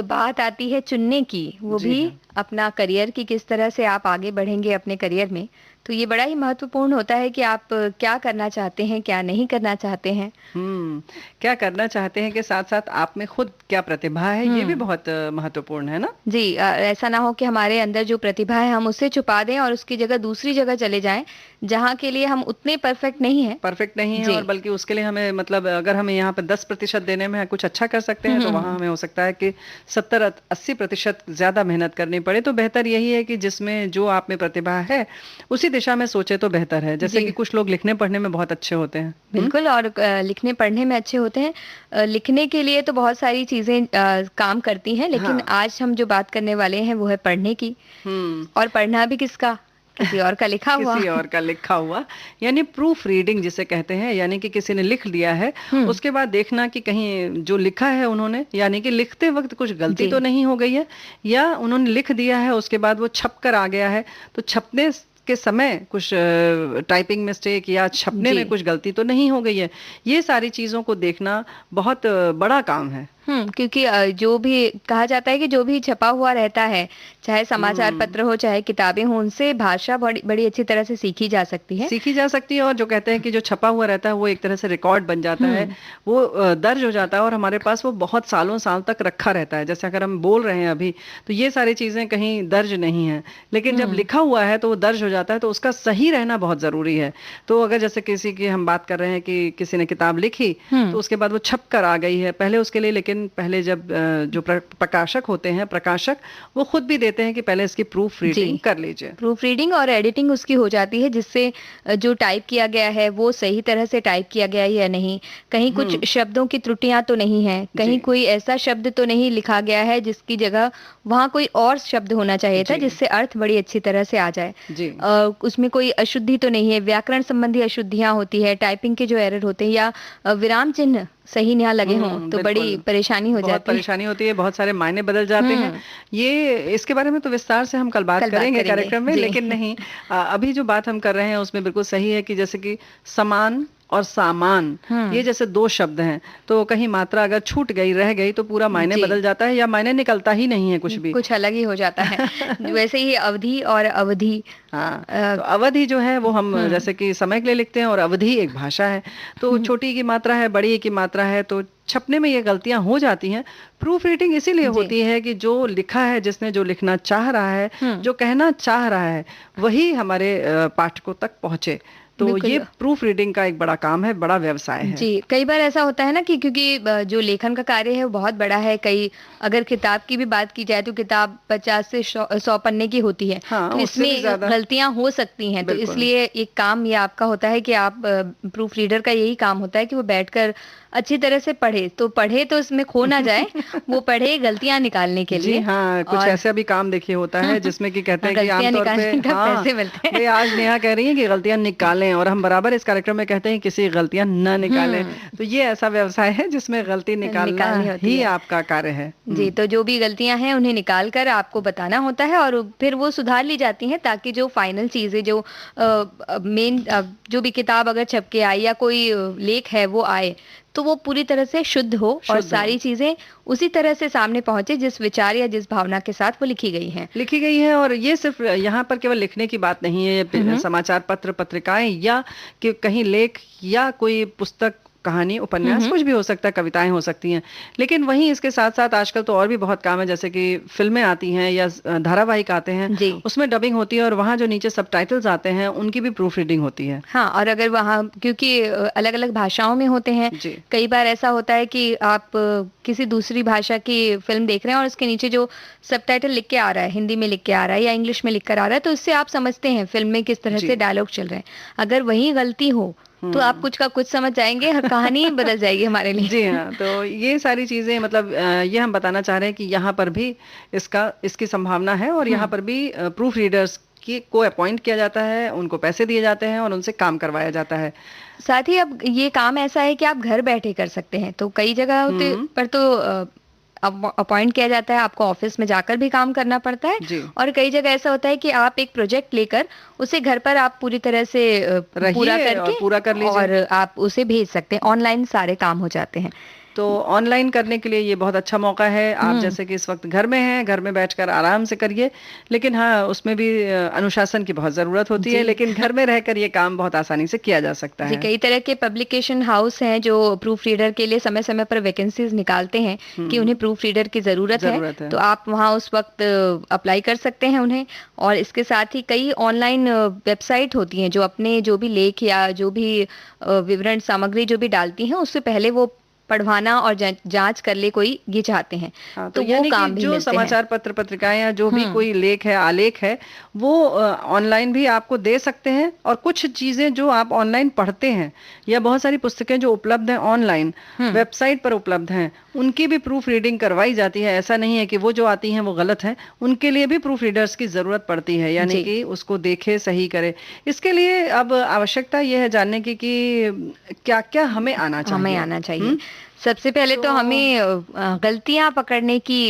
बात आती है चुनने की, वो भी अपना करियर की, किस तरह से आप आगे बढ़ेंगे अपने करियर में, तो ये बड़ा ही महत्वपूर्ण होता है कि आप क्या करना चाहते हैं, क्या नहीं करना चाहते हैं। क्या करना चाहते हैं के साथ साथ आप में खुद क्या प्रतिभा है, ये भी बहुत महत्वपूर्ण है ना। जी, ऐसा ना हो कि हमारे अंदर जो प्रतिभा है हम उसे छुपा दें और उसकी जगह दूसरी जगह चले जाएं जहाँ के लिए हम उतने परफेक्ट नहीं है, और बल्कि उसके लिए हमें मतलब अगर हमें यहाँ पे 10% देने में कुछ अच्छा कर सकते हैं, तो वहाँ हमें हो सकता है कि 70-80% ज्यादा मेहनत करनी पड़े। तो बेहतर यही है कि जिसमें जो आप में प्रतिभा है उसी दिशा में सोचे तो बेहतर है। जैसे कि कुछ लोग लिखने पढ़ने में बहुत अच्छे होते हैं। बिल्कुल, और लिखने पढ़ने में अच्छे होते हैं। लिखने के लिए तो बहुत सारी चीजें काम करती हैं, लेकिन आज हम जो बात करने वाले हैं वो है पढ़ने की। और पढ़ना भी किसका, किसी और का लिखा हुआ। किसी और का लिखा हुआ, यानी प्रूफ रीडिंग जिसे कहते हैं, यानी कि किसी ने लिख दिया है, उसके बाद देखना कि कहीं जो लिखा है उन्होंने, यानी कि लिखते वक्त कुछ गलती तो नहीं हो गई है, या उन्होंने लिख दिया है उसके बाद वो छप कर आ गया है, तो छपने के समय कुछ टाइपिंग मिस्टेक या छपने में कुछ गलती तो नहीं हो गई है। ये सारी चीजों को देखना बहुत बड़ा काम है। क्योंकि जो भी कहा जाता है कि जो भी छपा हुआ रहता है, चाहे समाचार पत्र हो चाहे किताबें हो, उनसे भाषा बड़ी अच्छी तरह से सीखी जा सकती है। और जो कहते हैं कि जो छपा हुआ रहता है वो एक तरह से रिकॉर्ड बन जाता है, वो दर्ज हो जाता है और हमारे पास वो बहुत सालों साल तक रखा रहता है। जैसे अगर हम बोल रहे हैं अभी, तो ये सारी चीजें कहीं दर्ज नहीं है, लेकिन जब लिखा हुआ है तो वो दर्ज हो जाता है, तो उसका सही रहना बहुत जरूरी है। तो अगर जैसे किसी की हम बात कर रहे हैं कि किसी ने किताब लिखी, तो उसके बाद वो छप कर आ गई है, पहले उसके लिए, लेकिन पहले जब जो प्रकाशक होते हैं, प्रकाशक वो खुद भी देते हैं कि पहले इसकी प्रूफ रीडिंग कर लीजिए। प्रूफ रीडिंग और एडिटिंग उसकी हो जाती है, जिससे जो टाइप किया गया है वो सही तरह से टाइप किया गया है या नहीं, कहीं कुछ शब्दों की त्रुटियां तो नहीं है, कहीं कोई ऐसा शब्द तो नहीं लिखा गया है जिसकी जगह वहां कोई और शब्द होना चाहिए था, जिससे अर्थ बड़ी अच्छी तरह से आ जाए। उसमें कोई अशुद्धि तो नहीं है, व्याकरण संबंधी अशुद्धियां होती है, टाइपिंग के जो एरर होते हैं, या विराम चिन्ह सही यहाँ लगे हों, तो बड़ी परेशानी हो जाती है। परेशानी होती है, बहुत सारे मायने बदल जाते हैं। ये इसके बारे में तो विस्तार से हम कल बात करेंगे कार्यक्रम में, लेकिन नहीं, अभी जो बात हम कर रहे हैं उसमें बिल्कुल सही है कि जैसे कि समान और सामान, ये जैसे दो शब्द हैं, तो कहीं मात्रा अगर छूट गई, रह गई, तो पूरा मायने बदल जाता है, या मायने निकलता ही नहीं है, कुछ भी कुछ अलग ही हो जाता है। वैसे ही अवधि और अवधि, तो अवधि जो है वो हम जैसे कि समय के लिए लिखते हैं, और अवधि एक भाषा है, तो छोटी की मात्रा है, बड़ी की मात्रा है, तो छपने में ये गलतियां हो जाती हैं। प्रूफ रीडिंग इसीलिए होती है कि जो लिखा है, जिसने जो लिखना चाह रहा है, जो कहना चाह रहा है, वही हमारे पाठकों तक पहुंचे। तो ये प्रूफ रीडिंग का एक बड़ा काम है, बड़ा व्यवसाय है। जी, कई बार ऐसा होता है ना कि क्योंकि जो लेखन का कार्य है वो बहुत बड़ा है। कई, अगर किताब की भी बात की जाए तो किताब 50 से 100 पन्ने की होती है, तो इसमें गलतियां हो सकती हैं। तो इसलिए एक काम ये आपका होता है कि आप, प्रूफ रीडर का यही काम होता है कि वो बैठकर अच्छी तरह से पढ़े तो इसमें खो ना जाए, वो पढ़े गलतियां निकालने के लिए। कुछ ऐसा भी काम देखिए होता है जिसमें कि कहते हैं कि आमतौर पे पैसे मिलते हैं। आज नेहा कह रही है कि गलतियां निकालें, और हम बराबर इस कार्यक्रम में कहते हैं किसी गलतियां न निकालें। तो ये ऐसा व्यवसाय है जिसमें गलती निकालना ही आपका कार्य है। जी, तो जो भी गलतियां हैं उन्हें निकाल कर आपको बताना होता है, और फिर वो सुधार ली जाती हैं, ताकि जो फाइनल चीज है, जो मेन जो भी किताब अगर छप के आई या कोई लेख है वो आए, तो वो पूरी तरह से शुद्ध हो और सारी चीजें उसी तरह से सामने पहुंचे जिस विचार या जिस भावना के साथ वो लिखी गई है। और ये सिर्फ यहाँ पर केवल लिखने की बात नहीं है, समाचार पत्र, पत्रिकाएं, या कि कहीं लेख या कोई पुस्तक, कहानी, उपन्यास, कुछ भी हो सकता है, कविताएं हो सकती हैं। लेकिन वहीं इसके साथ साथ आजकल तो और भी बहुत काम है, जैसे कि फिल्में आती हैं या धारावाहिक आते हैं, उसमें डबिंग होती है, और वहाँ जो नीचे सबटाइटल्स आते हैं उनकी भी प्रूफ रीडिंग होती है। हाँ, और अगर वहाँ, क्योंकि अलग अलग भाषाओं में होते हैं, कई बार ऐसा होता है कि आप किसी दूसरी भाषा की फिल्म देख रहे हैं और उसके नीचे जो सबटाइटल लिख के आ रहा है, हिंदी में लिख के आ रहा है या इंग्लिश में लिख कर आ रहा है, तो इससे आप समझते हैं फिल्म में किस तरह से डायलॉग चल रहे हैं। अगर वही गलती हो तो आप कुछ का कुछ समझ जाएंगे, हर कहानी बदल जाएगी हमारे लिए। जी हाँ, तो ये सारी चीजें, मतलब ये हम बताना चाह रहे हैं कि यहाँ पर भी इसकी संभावना है, और यहाँ पर भी प्रूफ रीडर्स को अपॉइंट किया जाता है, उनको पैसे दिए जाते हैं और उनसे काम करवाया जाता है। साथ ही अब ये काम ऐसा है कि आप घर बैठे कर सकते हैं, तो कई जगह होते पर तो अपॉइंट किया जाता है, आपको ऑफिस में जाकर भी काम करना पड़ता है, और कई जगह ऐसा होता है कि आप एक प्रोजेक्ट लेकर उसे घर पर आप पूरी तरह से पूरा कर लीजिए और आप उसे भेज सकते हैं। ऑनलाइन सारे काम हो जाते हैं। तो ऑनलाइन करने के लिए ये बहुत अच्छा मौका है। आप जैसे कि इस वक्त घर में हैं, घर में बैठकर आराम से करिए, लेकिन हाँ, उसमें भी अनुशासन की बहुत जरूरत होती है, लेकिन घर में रहकर ये काम बहुत आसानी से किया जा सकता है। कई तरह के पब्लिकेशन हाउस हैं जो प्रूफ रीडर के लिए समय समय पर वैकेंसीज निकालते हैं कि उन्हें प्रूफ रीडर की जरूरत है, तो आप वहां उस वक्त अप्लाई कर सकते हैं उन्हें। और इसके साथ ही कई ऑनलाइन वेबसाइट होती हैं जो अपने जो भी लेख या जो भी विवरण सामग्री जो भी डालती हैं उससे पहले वो पढ़वाना और जांच कर ले कोई ये चाहते हैं। हाँ, तो वो काम भी जो समाचार पत्र पत्रिकाएं या जो भी कोई लेख है, आलेख है, वो ऑनलाइन भी आपको दे सकते हैं। और कुछ चीजें जो आप ऑनलाइन पढ़ते हैं या बहुत सारी पुस्तकें जो उपलब्ध हैं ऑनलाइन वेबसाइट पर उपलब्ध हैं, उनकी भी प्रूफ रीडिंग करवाई जाती है। ऐसा नहीं है कि वो जो आती हैं वो गलत है, उनके लिए भी प्रूफ रीडर्स की जरूरत पड़ती है, यानी कि उसको देखे, सही करे। इसके लिए अब आवश्यकता यह है जानने की कि क्या क्या हमें आना चाहिए। सबसे पहले तो हमें गलतियां पकड़ने की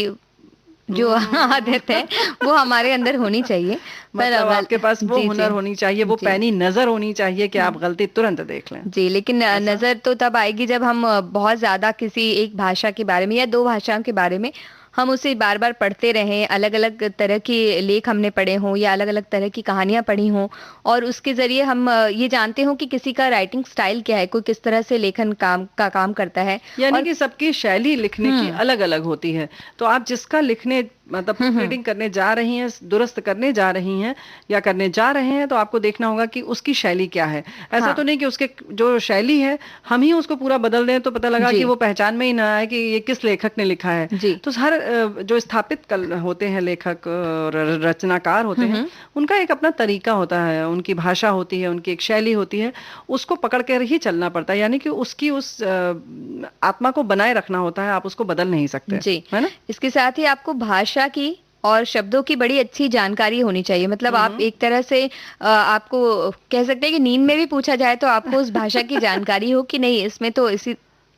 जो आदत है वो हमारे अंदर होनी चाहिए। मतलब आपके पास वो हुनर होनी चाहिए, वो पैनी नजर होनी चाहिए कि आप गलती तुरंत देख लें। जी, लेकिन नजर तो तब आएगी जब हम बहुत ज्यादा किसी एक भाषा के बारे में या दो भाषाओं के बारे में हम उसे बार बार पढ़ते रहें, अलग अलग तरह के लेख हमने पढ़े हों या अलग अलग तरह की कहानियां पढ़ी हों, और उसके जरिए हम ये जानते हों कि किसी का राइटिंग स्टाइल क्या है, कोई किस तरह से लेखन काम करता है। यानी कि सबकी शैली लिखने की अलग अलग होती है। तो आप जिसका लिखने मतलब रीडिंग करने जा रही हैं, दुरुस्त करने जा रही हैं या करने जा रहे हैं, तो आपको देखना होगा कि उसकी शैली क्या है। ऐसा तो नहीं कि उसके जो शैली है हम ही उसको पूरा बदल दें तो पता लगा कि वो पहचान में ही ना आए कि ये किस लेखक ने लिखा है। तो हर जो स्थापित होते हैं लेखक और रचनाकार होते हैं, उनका एक अपना तरीका होता है, उनकी भाषा होती है, उनकी एक शैली होती है, उसको पकड़ कर ही चलना पड़ता है। यानी कि उसकी उस आत्मा को बनाए रखना होता है, आप उसको बदल नहीं सकते, है ना। इसके साथ ही आपको भाषा की और शब्दों की बड़ी अच्छी जानकारी होनी चाहिए। मतलब आप एक तरह से आपको कह सकते हैं कि नींद में भी पूछा जाए तो आपको उस भाषा की जानकारी हो कि नहीं, इसमें तो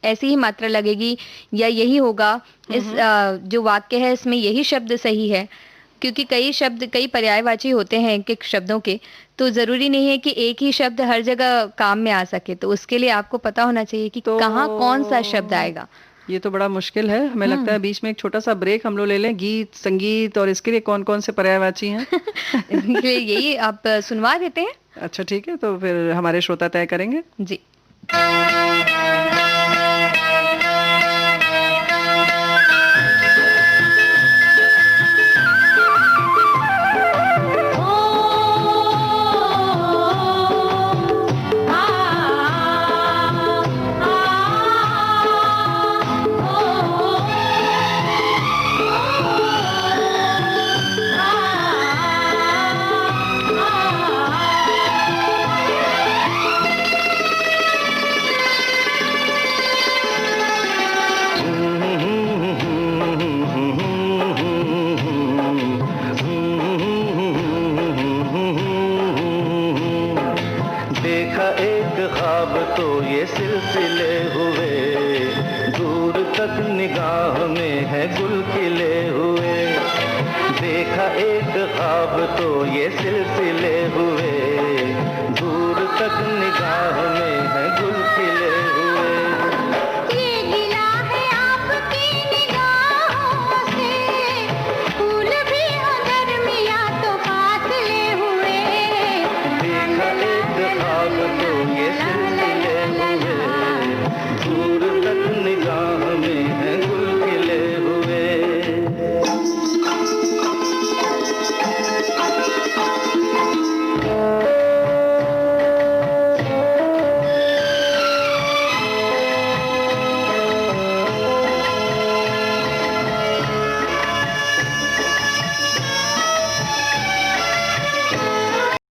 ऐसी ही मात्रा लगेगी या यही होगा, इस जो वाक्य है इसमें यही शब्द सही है। क्योंकि कई शब्द कई पर्यायवाची होते हैं एक शब्दों के, तो जरूरी नहीं है कि एक ही शब्द हर जगह काम में आ सके। तो उसके लिए आपको पता होना चाहिए कि कहाँ कौन सा शब्द आएगा। ये तो बड़ा मुश्किल है। हमें लगता है बीच में एक छोटा सा ब्रेक हम लोग ले लें, गीत संगीत, और इसके लिए कौन कौन से पर्यायवाची हैं इसके लिए यही आप सुनवा देते हैं। अच्छा ठीक है, तो फिर हमारे श्रोता तय करेंगे। जी। निगाह में है गुल खिले हुए, देखा एक ख्वाब तो ये सिलसिले हुए, दूर तक निगाह में